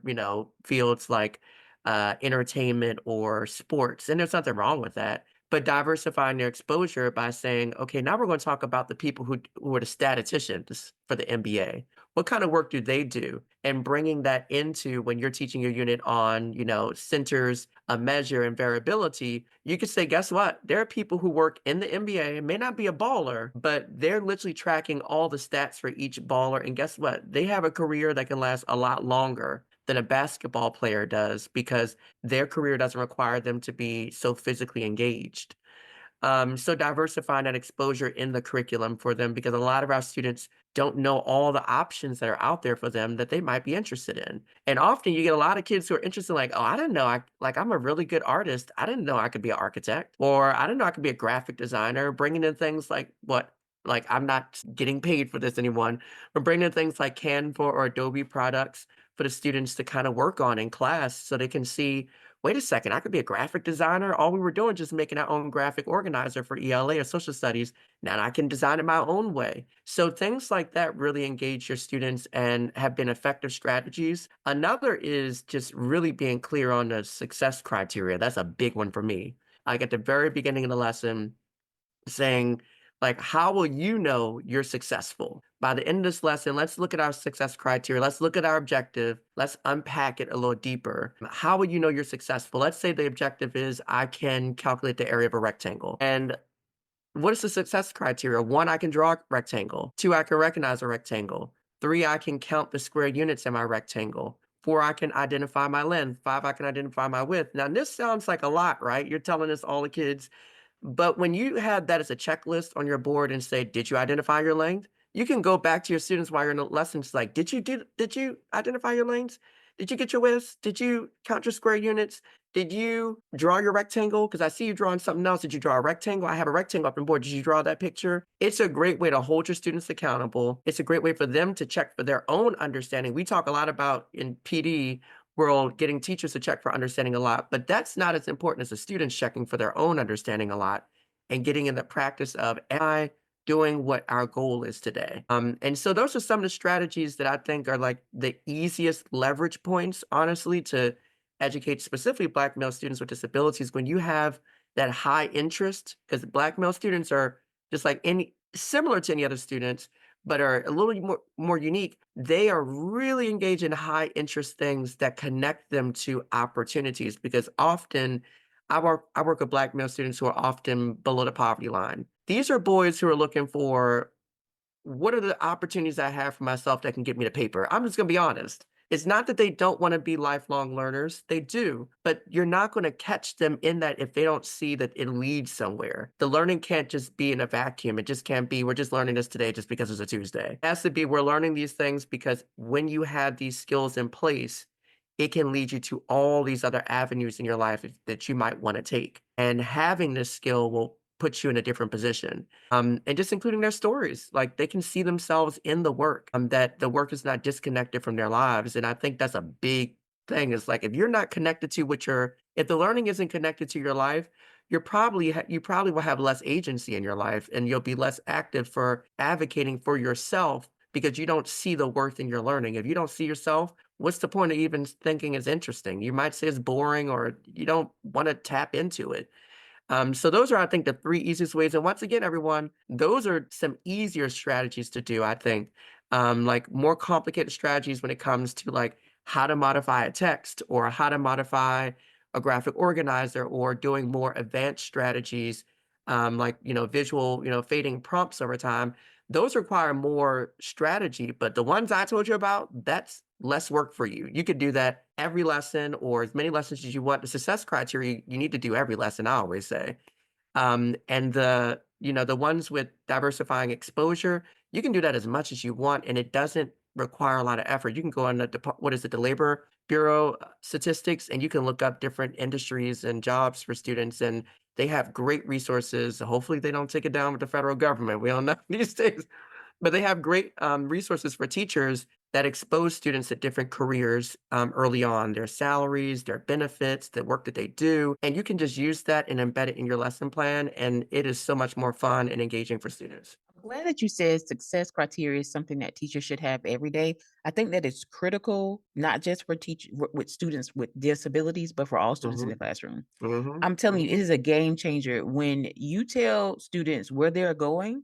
fields like entertainment or sports, and there's nothing wrong with that. But diversifying their exposure by saying, okay, now we're going to talk about the people who are the statisticians for the NBA. What kind of work do they do? And bringing that into when you're teaching your unit on, centers, a measure, and variability, you could say, guess what? There are people who work in the NBA, may not be a baller, but they're literally tracking all the stats for each baller. And guess what? They have a career that can last a lot longer than a basketball player does because their career doesn't require them to be so physically engaged. So diversifying that exposure in the curriculum for them because a lot of our students don't know all the options that are out there for them that they might be interested in. And often you get a lot of kids who are interested, like, oh, I didn't know I'm a really good artist. I didn't know I could be an architect, or I didn't know I could be a graphic designer, bringing in things like I'm not getting paid for this anyone, but bringing in things like Canva or Adobe products for the students to kind of work on in class so they can see, wait a second, I could be a graphic designer. All we were doing just making our own graphic organizer for ELA or social studies. Now I can design it my own way. So things like that really engage your students and have been effective strategies. Another is just really being clear on the success criteria. That's a big one for me. Like at the very beginning of the lesson, saying, like, how will you know you're successful? By the end of this lesson, let's look at our success criteria. Let's look at our objective. Let's unpack it a little deeper. How will you know you're successful? Let's say the objective is I can calculate the area of a rectangle. And what is the success criteria? One, I can draw a rectangle. Two, I can recognize a rectangle. Three, I can count the square units in my rectangle. Four, I can identify my length. Five, I can identify my width. Now, this sounds like a lot, right? You're telling us all the kids, but when you have that as a checklist on your board and say, "Did you identify your length?" You can go back to your students while you're in the lessons like, "Did you identify your lengths? Did you get your widths? Did you count your square units? Did you draw your rectangle? Because I see you drawing something else. Did you draw a rectangle? I have a rectangle up on board. Did you draw that picture?" It's a great way to hold your students accountable. It's a great way for them to check for their own understanding. We talk a lot about in PD world getting teachers to check for understanding a lot, but that's not as important as the students checking for their own understanding a lot and getting in the practice of, am I doing what our goal is today? And so those are some of the strategies that I think are like the easiest leverage points, honestly, to educate specifically Black male students with disabilities. When you have that high interest, because Black male students are just like any similar to any other students, but are a little more unique. They are really engaged in high interest things that connect them to opportunities because often I work with Black male students who are often below the poverty line. These are boys who are looking for, what are the opportunities I have for myself that can get me the paper? I'm just gonna be honest. It's not that they don't want to be lifelong learners. They do, but you're not going to catch them in that if they don't see that it leads somewhere. The learning can't just be in a vacuum. It just can't be, we're just learning this today just because it's a Tuesday. It has to be, we're learning these things because when you have these skills in place, it can lead you to all these other avenues in your life that you might want to take. And having this skill will put you in a different position. And just including their stories, like they can see themselves in the work, that the work is not disconnected from their lives. And I think that's a big thing. Is like if you're not connected to if the learning isn't connected to your life, you probably will have less agency in your life, and you'll be less active for advocating for yourself because you don't see the worth in your learning. If you don't see yourself, what's the point of even thinking it's interesting? You might say it's boring, or you don't want to tap into it. So those are, I think, the three easiest ways. And once again, everyone, those are some easier strategies to do, I think. Like more complicated strategies when it comes to like how to modify a text or how to modify a graphic organizer or doing more advanced strategies, like, visual, fading prompts over time. Those require more strategy, but the ones I told you about, less work for you. You could do that every lesson or as many lessons as you want. The success criteria, you need to do every lesson, I always say. And the ones with diversifying exposure, you can do that as much as you want, and it doesn't require a lot of effort. You can go on what is it, the Labor Bureau statistics, and you can look up different industries and jobs for students, and they have great resources. Hopefully, they don't take it down with the federal government. We don't know these days, but they have great resources for teachers that expose students to different careers early on, their salaries, their benefits, the work that they do. And you can just use that and embed it in your lesson plan. And it is so much more fun and engaging for students. I'm glad that you said success criteria is something that teachers should have every day. I think that it's critical, not just for with students with disabilities, but for all students in Hmm. the classroom. Hmm. I'm telling you, it Hmm. is a game changer when you tell students where they're going.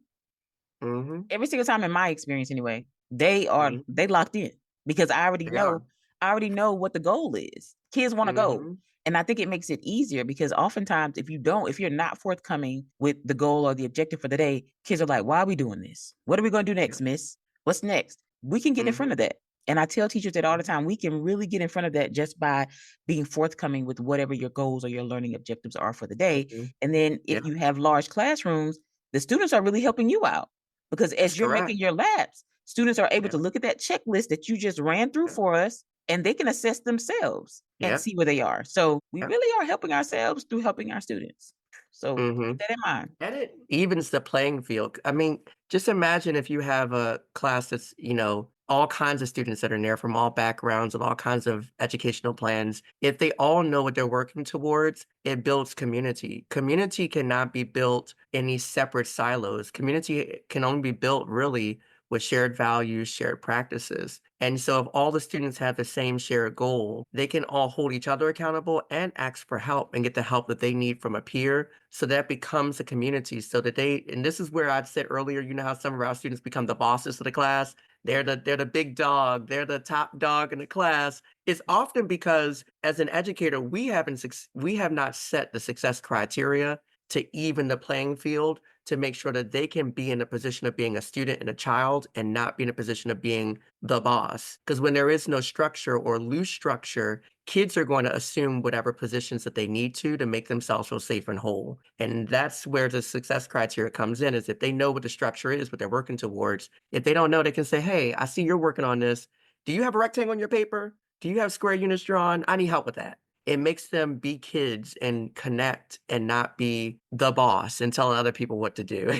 Hmm. Every single time in my experience anyway, Hmm. they locked in because They are. I already know what the goal is. Kids wanna go. Hmm. And I think it makes it easier because oftentimes if you're not forthcoming with the goal or the objective for the day, kids are like, "Why are we doing this? What are we gonna do Yeah. next, miss? What's next?" We can get in front Hmm. of that. And I tell teachers that all the time. We can really get in front of that just by being forthcoming with whatever your goals or your learning objectives are for the day. Hmm. And then if Yeah, you have large classrooms, the students are really helping you out. Because that's as you're correct. making your labs, students are able Yeah. to look at that checklist that you just ran through Yeah. for us, and they can assess themselves and Yeah. see where they are. So we Yeah. really are helping ourselves through helping our students. So Hmm. keep that in mind. And it evens the playing field. I mean, just imagine if you have a class that's, all kinds of students that are in there from all backgrounds and all kinds of educational plans. If they all know what they're working towards, it builds community. Community cannot be built in these separate silos. Community can only be built really with shared values, shared practices. And so if all the students have the same shared goal, they can all hold each other accountable and ask for help and get the help that they need from a peer. So that becomes a community so that and this is where I said earlier, you know how some of our students become the bosses of the class. They're the big dog. They're the top dog in the class. It's often because as an educator, we have not set the success criteria to even the playing field to make sure that they can be in a position of being a student and a child and not be in a position of being the boss. Because when there is no structure or loose structure, kids are going to assume whatever positions that they need to make themselves feel safe and whole. And that's where the success criteria comes in, is if they know what the structure is, what they're working towards. If they don't know, they can say, hey, I see you're working on this. Do you have a rectangle on your paper? Do you have square units drawn? I need help with that. It makes them be kids and connect and not be the boss and telling other people what to do.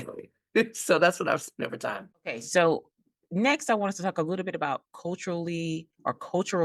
So that's what I've seen over time. Okay, so next I want us to talk a little bit about cultural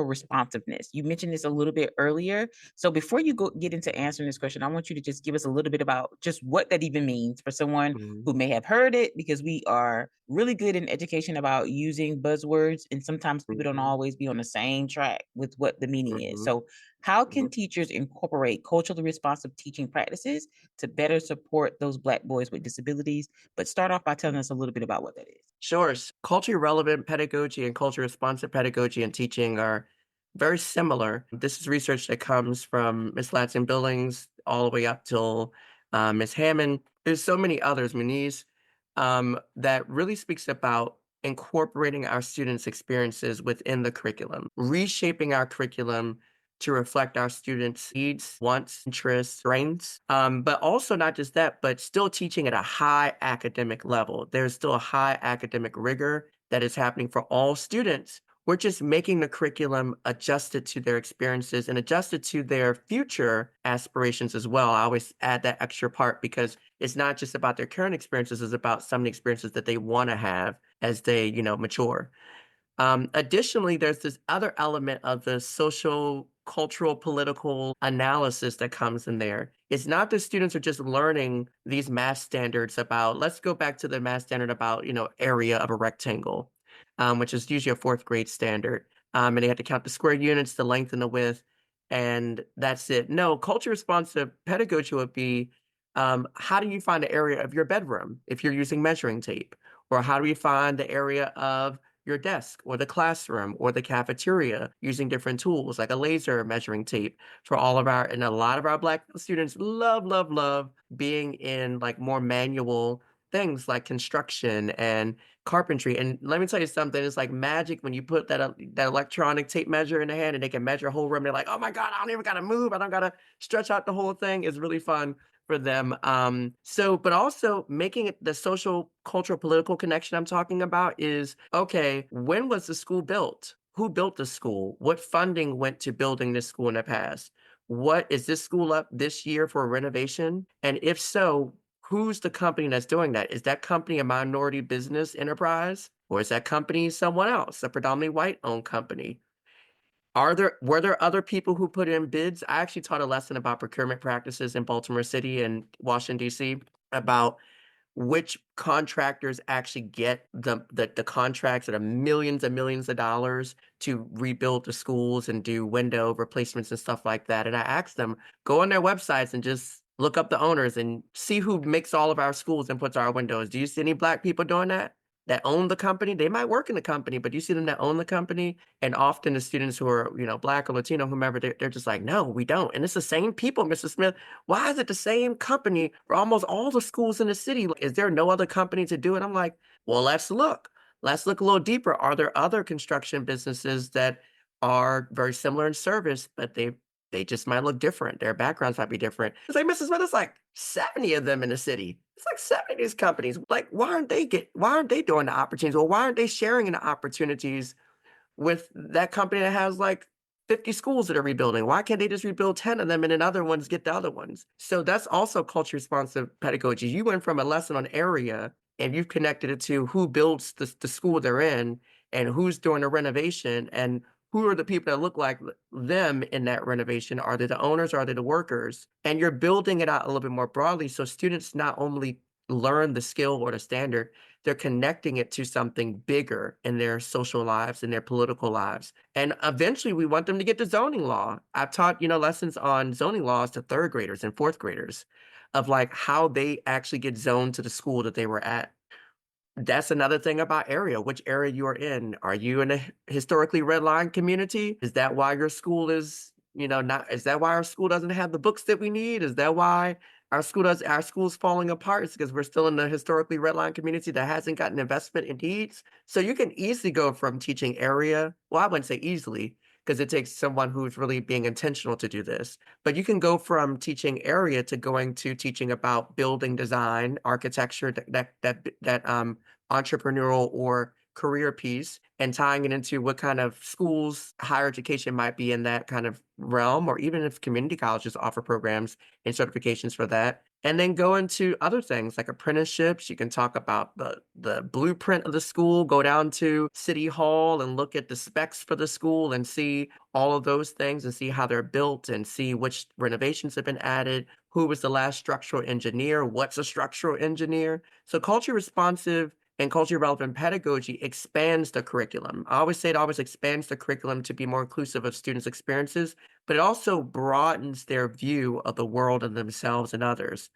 responsiveness. You mentioned this a little bit earlier. So before you get into answering this question, I want you to just give us a little bit about just what that even means for someone Mhm. who may have heard it, because we are really good in education about using buzzwords, and sometimes people don't Mhm. always be on the same track with what the meaning is. Mhm. So how can Mhm. teachers incorporate culturally responsive teaching practices to better support those Black boys with disabilities? But start off by telling us a little bit about what that is. Sure. Culturally relevant pedagogy and culture responsive pedagogy and teaching are very similar. This is research that comes from Miss Latson Billings all the way up till Miss Hammond. There's so many others, Muniz, that really speaks about incorporating our students' experiences within the curriculum, reshaping our curriculum to reflect our students' needs, wants, interests, strengths. But also not just that, but still teaching at a high academic level. There's still a high academic rigor that is happening for all students. We're just making the curriculum adjusted to their experiences and adjusted to their future aspirations as well. I always add that extra part because it's not just about their current experiences, it's about some of the experiences that they want to have as they, mature. Additionally, there's this other element of the social, cultural, political analysis that comes in there. It's not that students are just learning these math standards about, let's go back to the math standard about, area of a rectangle, which is usually a fourth grade standard. And they have to count the square units, the length and the width, and that's it. No, culture responsive pedagogy would be, how do you find the area of your bedroom if you're using measuring tape? Or how do you find the area of your desk or the classroom or the cafeteria using different tools like a laser measuring tape for and a lot of our Black students love being in like more manual things like construction and carpentry. And let me tell you something, it's like magic when you put that electronic tape measure in the hand and they can measure a whole room. They're like, oh my God, I don't even gotta move. I don't gotta stretch out the whole thing. It's really fun for them. But also making it the social, cultural, political connection I'm talking about is okay, when was the school built? Who built the school? What funding went to building this school in the past? What is this school up this year for a renovation? And if so, who's the company that's doing that? Is that company a minority business enterprise? Or is that company someone else, a predominantly white owned company? Were there other people who put in bids? I actually taught a lesson about procurement practices in Baltimore City and Washington, D.C. about which contractors actually get the contracts that are millions and millions of dollars to rebuild the schools and do window replacements and stuff like that. And I asked them, go on their websites and just look up the owners and see who makes all of our schools and puts our windows. Do you see any black people doing that? That own the company? They might work in the company, but you see them that own the company? And often the students who are, black or Latino, whomever, they're just like, no, we don't. And it's the same people, Mr. Smith. Why is it the same company for almost all the schools in the city? Like, is there no other company to do it? I'm like, well, let's look. Let's look a little deeper. Are there other construction businesses that are very similar in service, but they just might look different. Their backgrounds might be different. It's like, Mrs. Smith, it's like 70 of them in the city. It's like 70 of these companies. Like, why aren't they doing the opportunities? Or why aren't they sharing in the opportunities with that company that has like 50 schools that are rebuilding? Why can't they just rebuild 10 of them and then other ones get the other ones? So that's also culture responsive pedagogy. You went from a lesson on area and you've connected it to who builds the school they're in and who's doing the renovation and who are the people that look like them in that renovation. Are they the owners? Are they the workers? And you're building it out a little bit more broadly so students not only learn the skill or the standard, they're connecting it to something bigger in their social lives and their political lives. And eventually we want them to get to zoning law. I've taught, lessons on zoning laws to third graders and fourth graders of like how they actually get zoned to the school that they were at. That's another thing about area, which area you are in. Are you in a historically redlined community? Is that why your school is, not, is that why our school doesn't have the books that we need? Is that why our school's falling apart? It's because we're still in the historically redlined community that hasn't gotten investment in needs. So you can easily go from teaching area, well, I wouldn't say easily, because it takes someone who's really being intentional to do this. But you can go from teaching area to going to teaching about building design, architecture, that entrepreneurial or career piece, and tying it into what kind of schools higher education might be in that kind of realm, or even if community colleges offer programs and certifications for that. And then go into other things like apprenticeships. You can talk about the blueprint of the school, go down to City Hall and look at the specs for the school and see all of those things and see how they're built and see which renovations have been added, who was the last structural engineer, what's a structural engineer. So culture responsive and culturally relevant pedagogy expands the curriculum. I always say it always expands the curriculum to be more inclusive of students' experiences, but it also broadens their view of the world and themselves and others,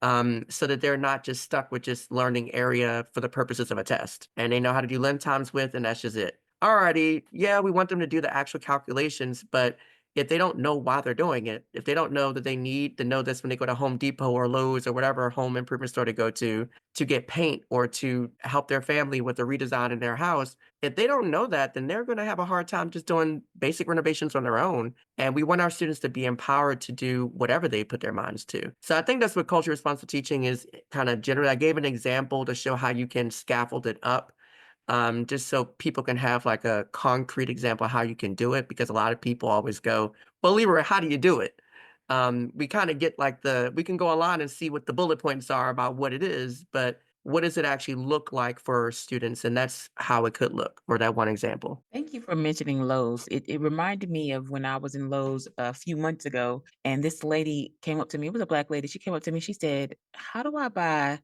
so that they're not just stuck with just learning area for the purposes of a test. And they know how to do length times with, and that's just it. Alrighty, yeah, we want them to do the actual calculations, but if they don't know why they're doing it, if they don't know that they need to know this when they go to Home Depot or Lowe's or whatever home improvement store to go to get paint or to help their family with the redesign in their house, if they don't know that, then they're going to have a hard time just doing basic renovations on their own. And we want our students to be empowered to do whatever they put their minds to. So I think that's what culture responsive teaching is kind of generally. I gave an example to show how you can scaffold it up, just so people can have like a concrete example of how you can do it, because a lot of people always go, well, Leroy, how do you do it? We kind of get like we can go online and see what the bullet points are about what it is, but what does it actually look like for students? And that's how it could look for that one example. Thank you for mentioning Lowe's. It reminded me of when I was in Lowe's a few months ago, and this lady came up to me. It was a black lady. She came up to me. She said, "How do I buy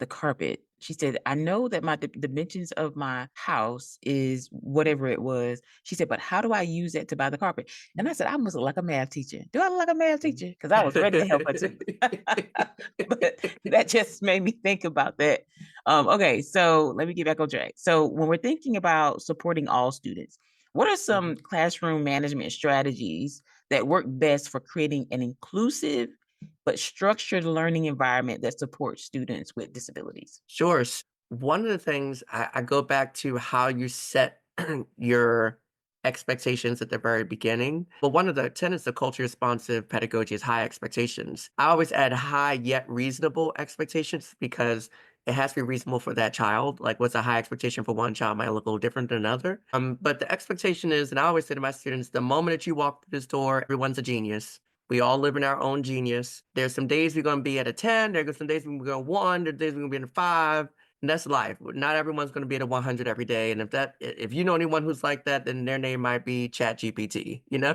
the carpet?" She said, "I know that my dimensions of my house is whatever it was." She said, "But how do I use that to buy the carpet?" And I said, "I must look like a math teacher. Do I look like a math teacher?" Because I was ready to help her too. But that just made me think about that. Okay, so let me get back on track. So when we're thinking about supporting all students, what are some Mhm. classroom management strategies that work best for creating an inclusive but structured learning environment that supports students with disabilities? Sure. One of the things I go back to how you set your expectations at the very beginning. But one of the tenets of culture responsive pedagogy is high expectations. I always add high yet reasonable expectations because it has to be reasonable for that child. Like what's a high expectation for one child might look a little different than another. But the expectation is, and I always say to my students, the moment that you walk through this door, everyone's a genius. We all live in our own genius. There's some days we're going to be at a 10. There's some days we're going to be 1. There's days we're going to be at a 5. And that's life. Not everyone's going to be at a 100 every day. And if you know anyone who's like that, then their name might be ChatGPT, you know?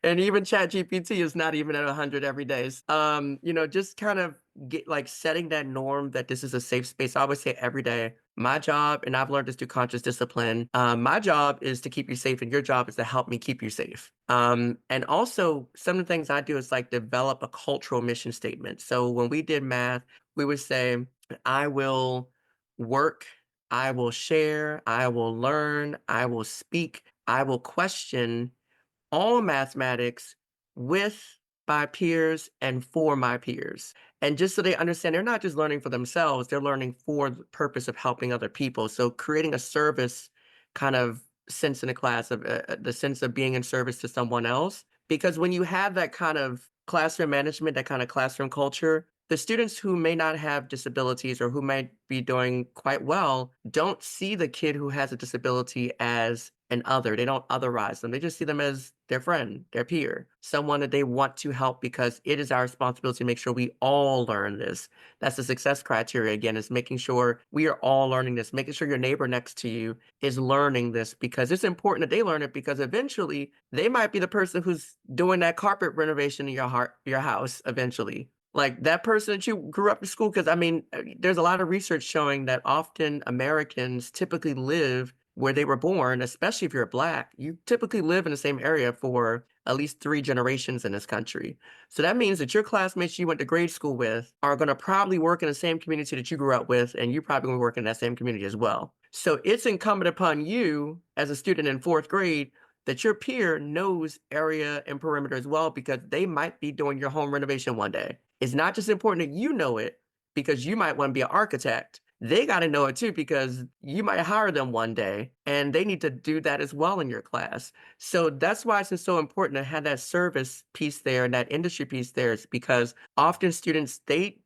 And even ChatGPT is not even at 100 every day. Just kind of get like setting that norm that this is a safe space. I always say every day, my job, and I've learned this through conscious discipline, my job is to keep you safe, and your job is to help me keep you safe. And also, some of the things I do is like develop a cultural mission statement. So when we did math, we would say, I will work, I will share, I will learn, I will speak, I will question all mathematics with my peers and for my peers. And just so they understand, they're not just learning for themselves, they're learning for the purpose of helping other people. So creating a service kind of sense in the class of the sense of being in service to someone else. Because when you have that kind of classroom management, that kind of classroom culture, the students who may not have disabilities or who might be doing quite well don't see the kid who has a disability as an other. They don't otherize them. They just see them as their friend, their peer, someone that they want to help because it is our responsibility to make sure we all learn this. That's the success criteria again, is making sure we are all learning this, making sure your neighbor next to you is learning this because it's important that they learn it because eventually they might be the person who's doing that carpet renovation in your house eventually. Like that person that you grew up in school, because I mean, there's a lot of research showing that often Americans typically live where they were born, especially if you're Black. You typically live in the same area for at least 3 generations in this country. So that means that your classmates you went to grade school with are going to probably work in the same community that you grew up with, and you probably going to work in that same community as well. So it's incumbent upon you as a student in 4th grade that your peer knows area and perimeter as well because they might be doing your home renovation one day. It's not just important that you know it because you might want to be an architect. They got to know it too because you might hire them one day and they need to do that as well in your class. So that's why it's so important to have that service piece there and that industry piece there is because often students,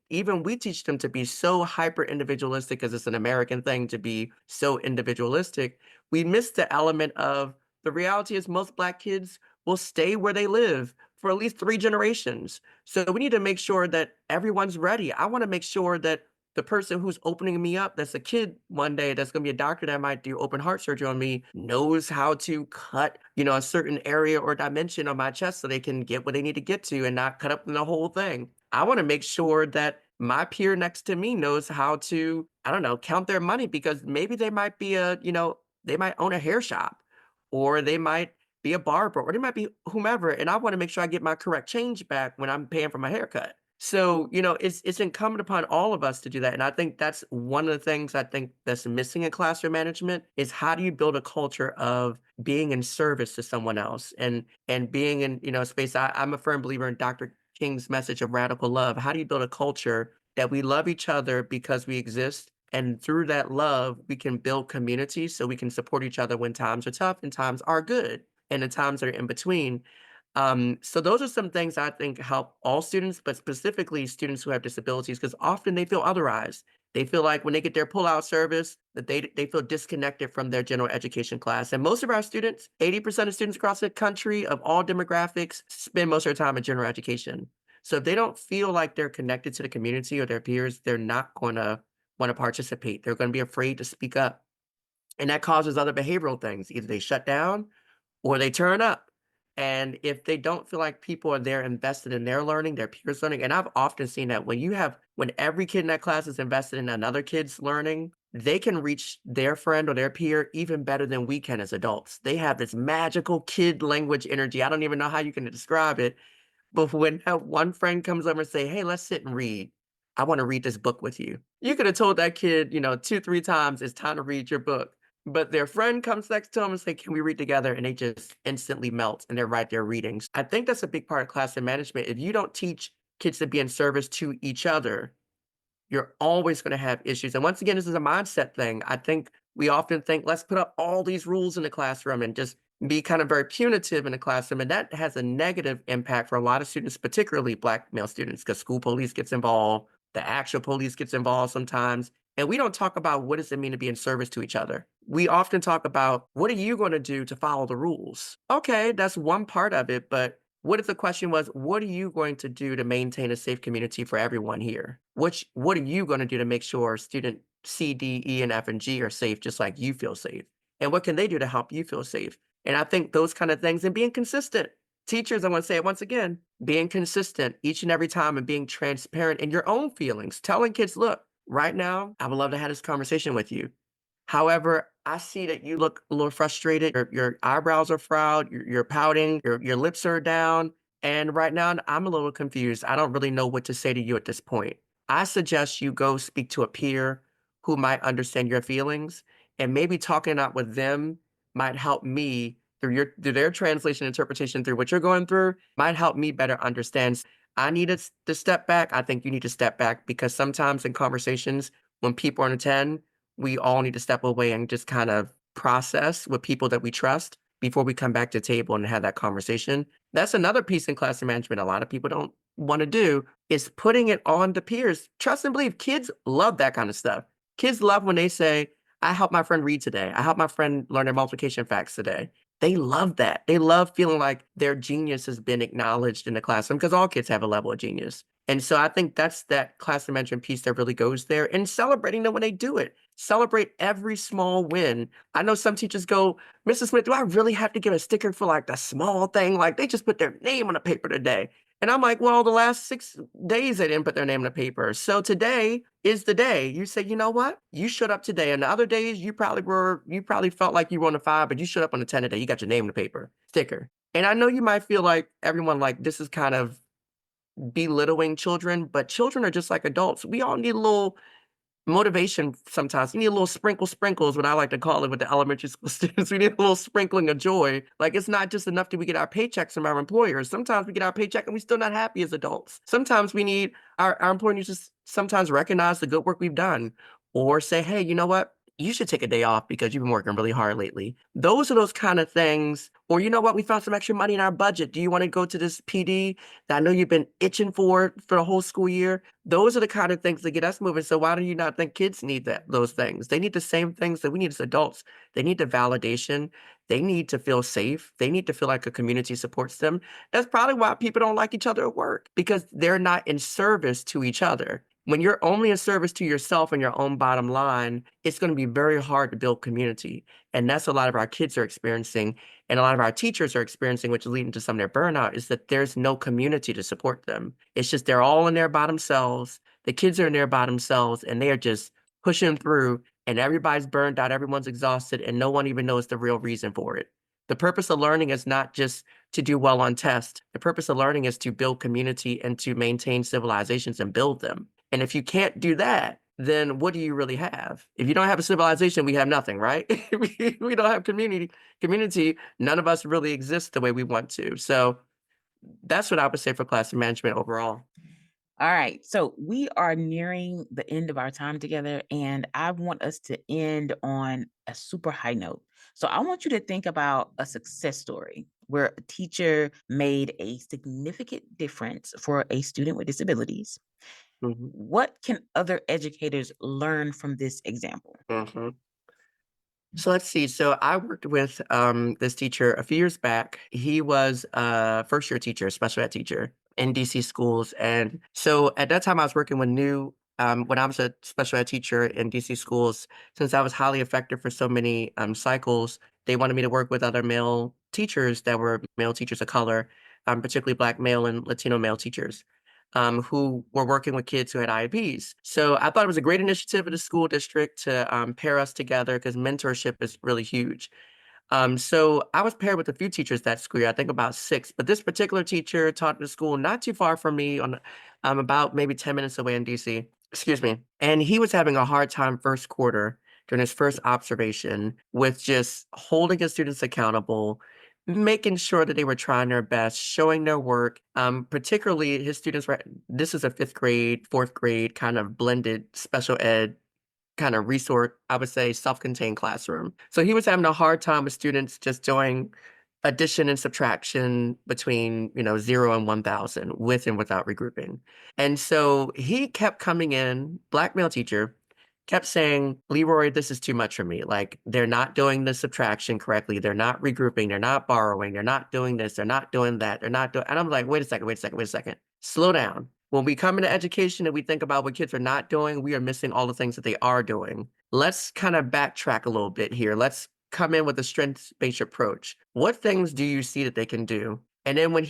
even we teach them to be so hyper individualistic because it's an American thing to be so individualistic. We miss the element of the reality is most Black kids will stay where they live for at least 3 generations. So we need to make sure that everyone's ready. I want to make sure that the person who's opening me up, that's a kid one day, that's going to be a doctor that might do open heart surgery on me, knows how to cut, a certain area or dimension on my chest so they can get what they need to get to and not cut up the whole thing. I want to make sure that my peer next to me knows how to, I don't know, count their money because maybe they might be they might own a hair shop or they might be a barber, or they might be whomever, and I wanna make sure I get my correct change back when I'm paying for my haircut. So, it's incumbent upon all of us to do that, and I think that's one of the things I think that's missing in classroom management is how do you build a culture of being in service to someone else and being in, space. I'm a firm believer in Dr. King's message of radical love. How do you build a culture that we love each other because we exist, and through that love, we can build community so we can support each other when times are tough and times are good and the times that are in between. So those are some things I think help all students, but specifically students who have disabilities, because often they feel otherized. They feel like when they get their pull-out service, that they feel disconnected from their general education class. And most of our students, 80% of students across the country of all demographics, spend most of their time in general education. So if they don't feel like they're connected to the community or their peers, they're not going to want to participate. They're going to be afraid to speak up. And that causes other behavioral things. Either they shut down or they turn up. And if they don't feel like people are there invested in their learning, their peers learning, and I've often seen that when every kid in that class is invested in another kid's learning, they can reach their friend or their peer even better than we can as adults. They have this magical kid language energy. I don't even know how you can describe it. But when that one friend comes over and say, "Hey, let's sit and read. I wanna read this book with you." You could have told that kid, 2, 3 times, "It's time to read your book." But their friend comes next to them and say, "Can we read together?" And they just instantly melt and they're right there reading. I think that's a big part of classroom management. If you don't teach kids to be in service to each other, you're always going to have issues. And once again, this is a mindset thing. I think we often think, let's put up all these rules in the classroom and just be kind of very punitive in the classroom. And that has a negative impact for a lot of students, particularly Black male students, because school police gets involved, the actual police gets involved sometimes. And we don't talk about what does it mean to be in service to each other. We often talk about what are you going to do to follow the rules? Okay, that's one part of it, but what if the question was, what are you going to do to maintain a safe community for everyone here? What are you going to do to make sure student C, D, E, and F, and G are safe just like you feel safe? And what can they do to help you feel safe? And I think those kind of things and being consistent. Teachers, I want to say it once again, being consistent each and every time and being transparent in your own feelings, telling kids, look, right now, I would love to have this conversation with you. However, I see that you look a little frustrated. Your eyebrows are frowned, you're pouting, your lips are down. And right now, I'm a little confused. I don't really know what to say to you at this point. I suggest you go speak to a peer who might understand your feelings, and maybe talking out with them might help me through their translation interpretation through what you're going through, might help me better understand. I need to step back. I think you need to step back because sometimes in conversations, when people are in a 10, we all need to step away and just kind of process with people that we trust before we come back to the table and have that conversation. That's another piece in classroom management a lot of people don't want to do is putting it on the peers. Trust and believe kids love that kind of stuff. Kids love when they say, I helped my friend read today. I helped my friend learn their multiplication facts today. They love that. They love feeling like their genius has been acknowledged in the classroom because all kids have a level of genius. And so I think that's that classroom management piece that really goes there and celebrating them when they do it. Celebrate every small win. I know some teachers go, Mrs. Smith, do I really have to give a sticker for like the small thing? Like they just put their name on the paper today. And I'm like, well, the last 6 days they didn't put their name on the paper. So today is the day. You say, you know what? You showed up today. And the other days you probably felt like you were on a 5, but you showed up on a 10 today. You got your name on the paper, sticker. And I know you might feel like everyone like this is kind of belittling children, but children are just like adults. We all need a little motivation sometimes. You need a little sprinkles, what I like to call it with the elementary school students. We need a little sprinkling of joy. Like it's not just enough that we get our paychecks from our employers. Sometimes we get our paycheck and we're still not happy as adults. Sometimes we need our employer needs to sometimes recognize the good work we've done or say, hey, you know what? You should take a day off because you've been working really hard lately. Those are those kind of things. Or you know what? We found some extra money in our budget. Do you want to go to this PD that I know you've been itching for the whole school year? Those are the kind of things that get us moving. So why do you not think kids need those things? They need the same things that we need as adults. They need the validation. They need to feel safe. They need to feel like a community supports them. That's probably why people don't like each other at work because they're not in service to each other. When you're only in service to yourself and your own bottom line, it's going to be very hard to build community. And that's a lot of our kids are experiencing and a lot of our teachers are experiencing, which is leading to some of their burnout, is that there's no community to support them. It's just they're all in their bottom selves. The kids are in their bottom selves, and they are just pushing through, and everybody's burned out, everyone's exhausted, and no one even knows the real reason for it. The purpose of learning is not just to do well on tests. The purpose of learning is to build community and to maintain civilizations and build them. And if you can't do that, then what do you really have? If you don't have a civilization, we have nothing, right? We don't have community, none of us really exist the way we want to. So that's what I would say for classroom management overall. All right. So we are nearing the end of our time together, and I want us to end on a super high note. So I want you to think about a success story where a teacher made a significant difference for a student with disabilities. Mhm, What can other educators learn from this example? mhm. So let's see. So I worked with this teacher a few years back. He was a first year teacher, special ed teacher in DC schools. And so at that time, I was working with new, when I was a special ed teacher in DC schools, since I was highly effective for so many cycles, they wanted me to work with other male teachers that were male teachers of color, particularly Black male and Latino male teachers who were working with kids who had IEPs. So I thought it was a great initiative of the school district to pair us together because mentorship is really huge. So I was paired with a few teachers that school year, I think about 6, but this particular teacher taught in a school not too far from me on about maybe 10 minutes away in DC. Excuse me. And he was having a hard time first quarter during his first observation with just holding his students accountable, making sure that they were trying their best, showing their work. Particularly his students were, this is a fifth grade, fourth grade kind of blended special ed kind of resource, I would say self-contained classroom. So he was having a hard time with students just doing addition and subtraction between, 0 and 1,000 with and without regrouping. And so he kept coming in, black male teacher, kept saying, Leroy, this is too much for me. Like, they're not doing the subtraction correctly. They're not regrouping. They're not borrowing. They're not doing this. They're not doing that. They're not doing, and I'm like, wait a second, wait a second, wait a second. Slow down. When we come into education and we think about what kids are not doing, we are missing all the things that they are doing. Let's kind of backtrack a little bit here. Let's come in with a strengths-based approach. What things do you see that they can do? And then when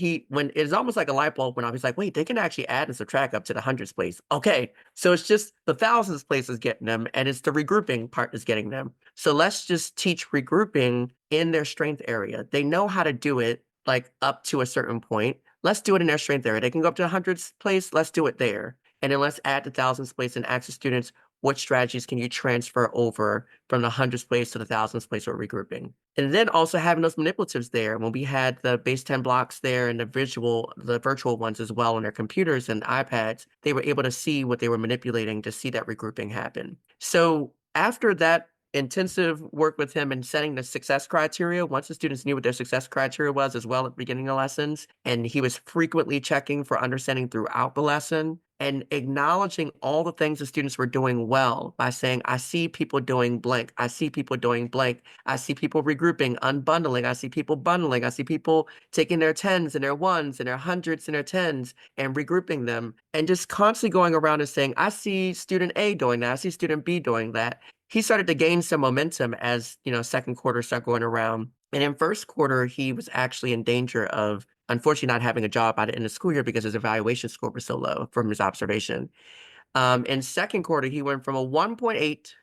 it's almost like a light bulb went off, he's like, wait, they can actually add and subtract up to the hundreds place. Okay. So it's just the thousands place is getting them, and it's the regrouping part is getting them. So let's just teach regrouping in their strength area. They know how to do it like up to a certain point. Let's do it in their strength area. They can go up to the hundreds place. Let's do it there. And then let's add the thousands place and ask the students, what strategies can you transfer over from the hundreds place to the thousands place or regrouping? And then also having those manipulatives there when we had the base 10 blocks there and the virtual ones as well on their computers and iPads, they were able to see what they were manipulating to see that regrouping happen. So after that intensive work with him in setting the success criteria, once the students knew what their success criteria was as well at the beginning of lessons, and he was frequently checking for understanding throughout the lesson, and acknowledging all the things the students were doing well by saying, I see people doing blank. I see people doing blank. I see people regrouping, unbundling. I see people bundling. I see people taking their tens and their ones and their hundreds and their tens and regrouping them. And just constantly going around and saying, I see student A doing that. I see student B doing that. He started to gain some momentum as, second quarter started going around. And in first quarter, he was actually in danger of unfortunately not having a job by the end of the school year because his evaluation score was so low from his observation. In second quarter, he went from a 1.8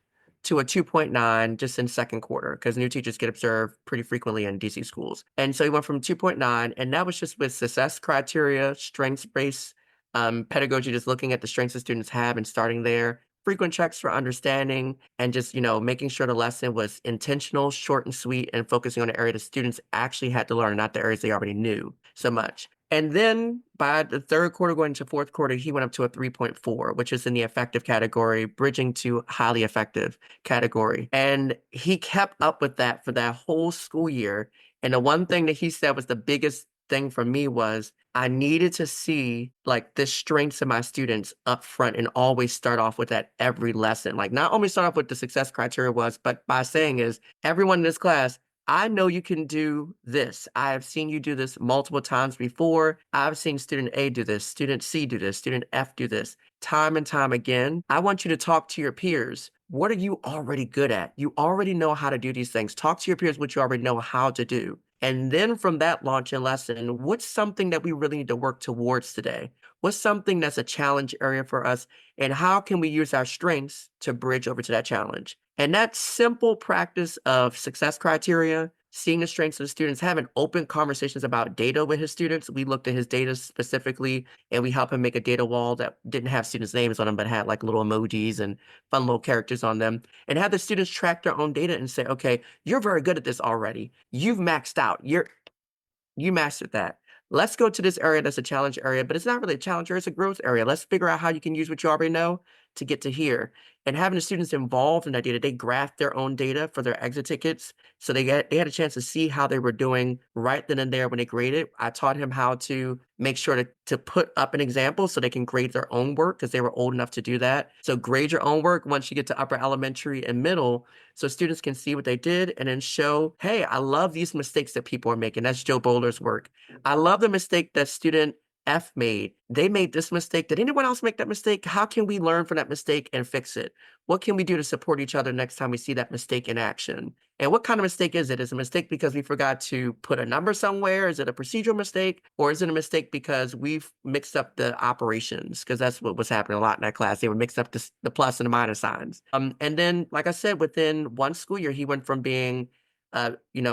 to a 2.9 just in second quarter because new teachers get observed pretty frequently in DC schools. And so he went from 2.9, and that was just with success criteria, strengths-based pedagogy, just looking at the strengths the students have and starting there, frequent checks for understanding, and just, making sure the lesson was intentional, short and sweet, and focusing on the area the students actually had to learn, not the areas they already knew so much. And then by the third quarter going to fourth quarter, he went up to a 3.4, which is in the effective category, bridging to highly effective category. And he kept up with that for that whole school year. And the one thing that he said was the biggest thing for me was I needed to see like the strengths of my students up front and always start off with that every lesson. Like not only start off with the success criteria was, but by saying is everyone in this class, I know you can do this. I have seen you do this multiple times before. I've seen student A do this, student C do this, student F do this, time and time again. I want you to talk to your peers. What are you already good at? You already know how to do these things. Talk to your peers what you already know how to do. And then from that launch and lesson, what's something that we really need to work towards today? What's something that's a challenge area for us? And how can we use our strengths to bridge over to that challenge? And that simple practice of success criteria, seeing the strengths of the students, having open conversations about data with his students. We looked at his data specifically, and we helped him make a data wall that didn't have students' names on them, but had like little emojis and fun little characters on them, and have the students track their own data and say, okay, you're very good at this already. You've maxed out. You mastered that. Let's go to this area that's a challenge area, but it's not really a challenge area, it's a growth area. Let's figure out how you can use what you already know to get to here. And having the students involved in that data, they graphed their own data for their exit tickets. So they had a chance to see how they were doing right then and there when they graded. I taught him how to make sure to put up an example so they can grade their own work because they were old enough to do that. So grade your own work once you get to upper elementary and middle so students can see what they did and then show, hey, I love these mistakes that people are making. That's Joe Bowler's work. I love the mistake that student F made. They made this mistake. Did anyone else make that mistake? How can we learn from that mistake and fix it? What can we do to support each other next time we see that mistake in action? And what kind of mistake is it? Is it a mistake because we forgot to put a number somewhere? Is it a procedural mistake? Or is it a mistake because we've mixed up the operations? Because that's what was happening a lot in that class. They would mix up the plus and the minus signs. And then, like I said, within one school year, he went from being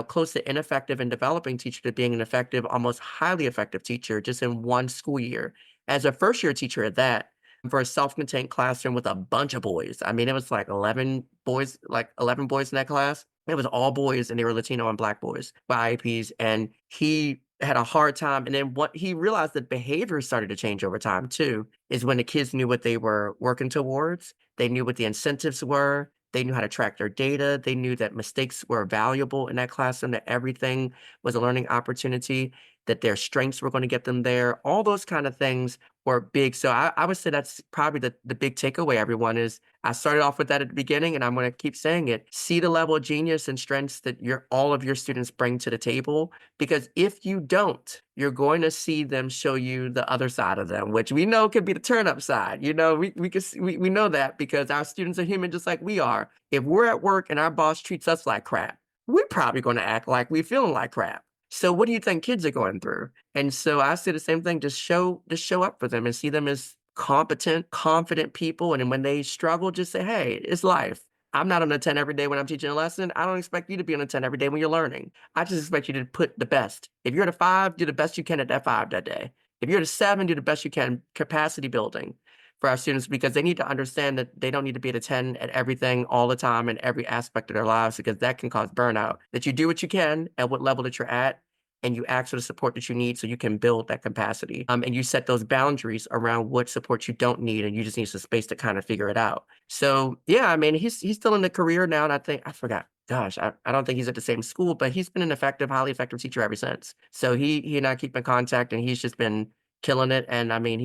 close to ineffective and developing teacher to being an effective, almost highly effective teacher just in one school year. As a first year teacher at that, for a self-contained classroom with a bunch of boys. I mean, it was like 11 boys in that class. It was all boys and they were Latino and Black boys by IEPs. And he had a hard time. And then what he realized that behavior started to change over time too, is when the kids knew what they were working towards. They knew what the incentives were. They knew how to track their data. They knew that mistakes were valuable in that classroom, that everything was a learning opportunity, that their strengths were going to get them there. All those kind of things were big. So I would say that's probably the big takeaway, everyone, is I started off with that at the beginning, and I'm going to keep saying it. See the level of genius and strengths that all of your students bring to the table, because if you don't, you're going to see them show you the other side of them, which we know could be the turn up side. You know, we know that because our students are human just like we are. If we're at work and our boss treats us like crap, we're probably going to act like we're feeling like crap. So what do you think kids are going through? And so I say the same thing, just show up for them and see them as competent, confident people. And then when they struggle, just say, hey, it's life. I'm not on a 10 every day when I'm teaching a lesson. I don't expect you to be on a 10 every day when you're learning. I just expect you to put the best. If you're at a 5, do the best you can at that 5 that day. If you're at a 7, do the best you can capacity building for our students, because they need to understand that they don't need to be at a 10 at everything all the time in every aspect of their lives, because that can cause burnout. That you do what you can at what level that you're at, and you ask for the support that you need so you can build that capacity. And you set those boundaries around what support you don't need, and you just need some space to kind of figure it out. So yeah, I mean, he's still in the career now, and I think I forgot. Gosh, I don't think he's at the same school, but he's been an effective, highly effective teacher ever since. So he and I keep in contact, and he's just been killing it. And I mean,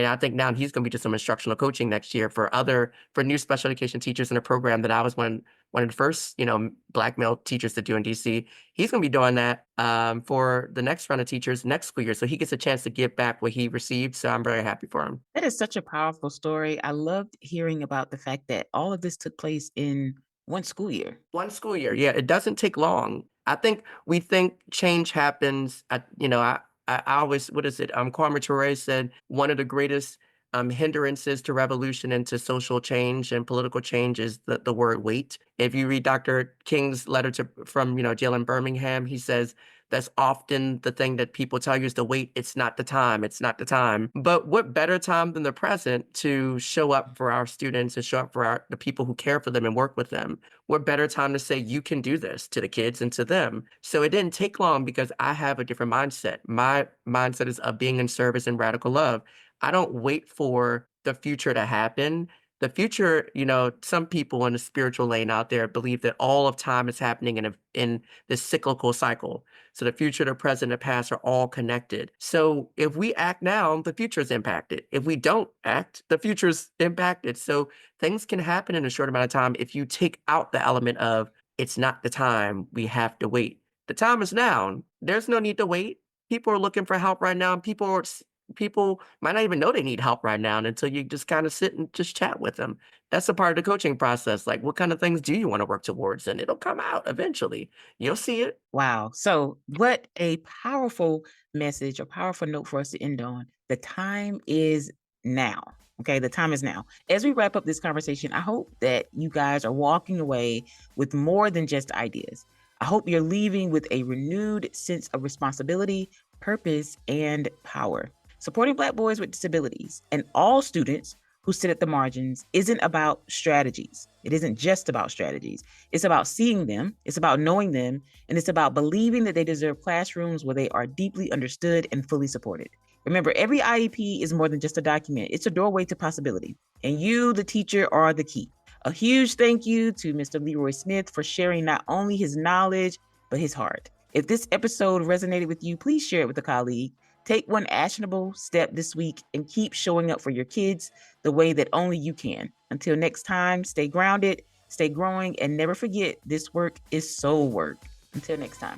I think now he's going to be just some instructional coaching next year for new special education teachers in a program that I was one of the first, Black male teachers to do in DC. He's going to be doing that for the next round of teachers next school year. So he gets a chance to give back what he received. So I'm very happy for him. That is such a powerful story. I loved hearing about the fact that all of this took place in one school year. One school year. Yeah, it doesn't take long. I think we think change happens I always, what is it? Kwame Ture said one of the greatest hindrances to revolution and to social change and political change is the word wait. If you read Dr. King's letter from jail in Birmingham, he says that's often the thing that people tell you is to wait. It's not the time. It's not the time. But what better time than the present to show up for our students and show up for the people who care for them and work with them? What better time to say you can do this to the kids and to them? So it didn't take long because I have a different mindset. My mindset is of being in service and radical love. I don't wait for the future to happen. The future, some people in the spiritual lane out there believe that all of time is happening in this cyclical cycle. So the future, the present, the past are all connected. So if we act now, the future is impacted. If we don't act, the future is impacted. So things can happen in a short amount of time if you take out the element of it's not the time, we have to wait. The time is now. There's no need to wait. People are looking for help right now. People might not even know they need help right now until you just kind of sit and just chat with them. That's a part of the coaching process. Like, what kind of things do you want to work towards? And it'll come out eventually. You'll see it. Wow. So what a powerful message, a powerful note for us to end on. The time is now. Okay, the time is now. As we wrap up this conversation, I hope that you guys are walking away with more than just ideas. I hope you're leaving with a renewed sense of responsibility, purpose, and power. Supporting Black boys with disabilities and all students who sit at the margins isn't about strategies. It isn't just about strategies. It's about seeing them, it's about knowing them, and it's about believing that they deserve classrooms where they are deeply understood and fully supported. Remember, every IEP is more than just a document. It's a doorway to possibility. And you, the teacher, are the key. A huge thank you to Mr. Leroy Smith for sharing not only his knowledge, but his heart. If this episode resonated with you, please share it with a colleague. Take one actionable step this week and keep showing up for your kids the way that only you can. Until next time, stay grounded, stay growing, and never forget this work is soul work. Until next time.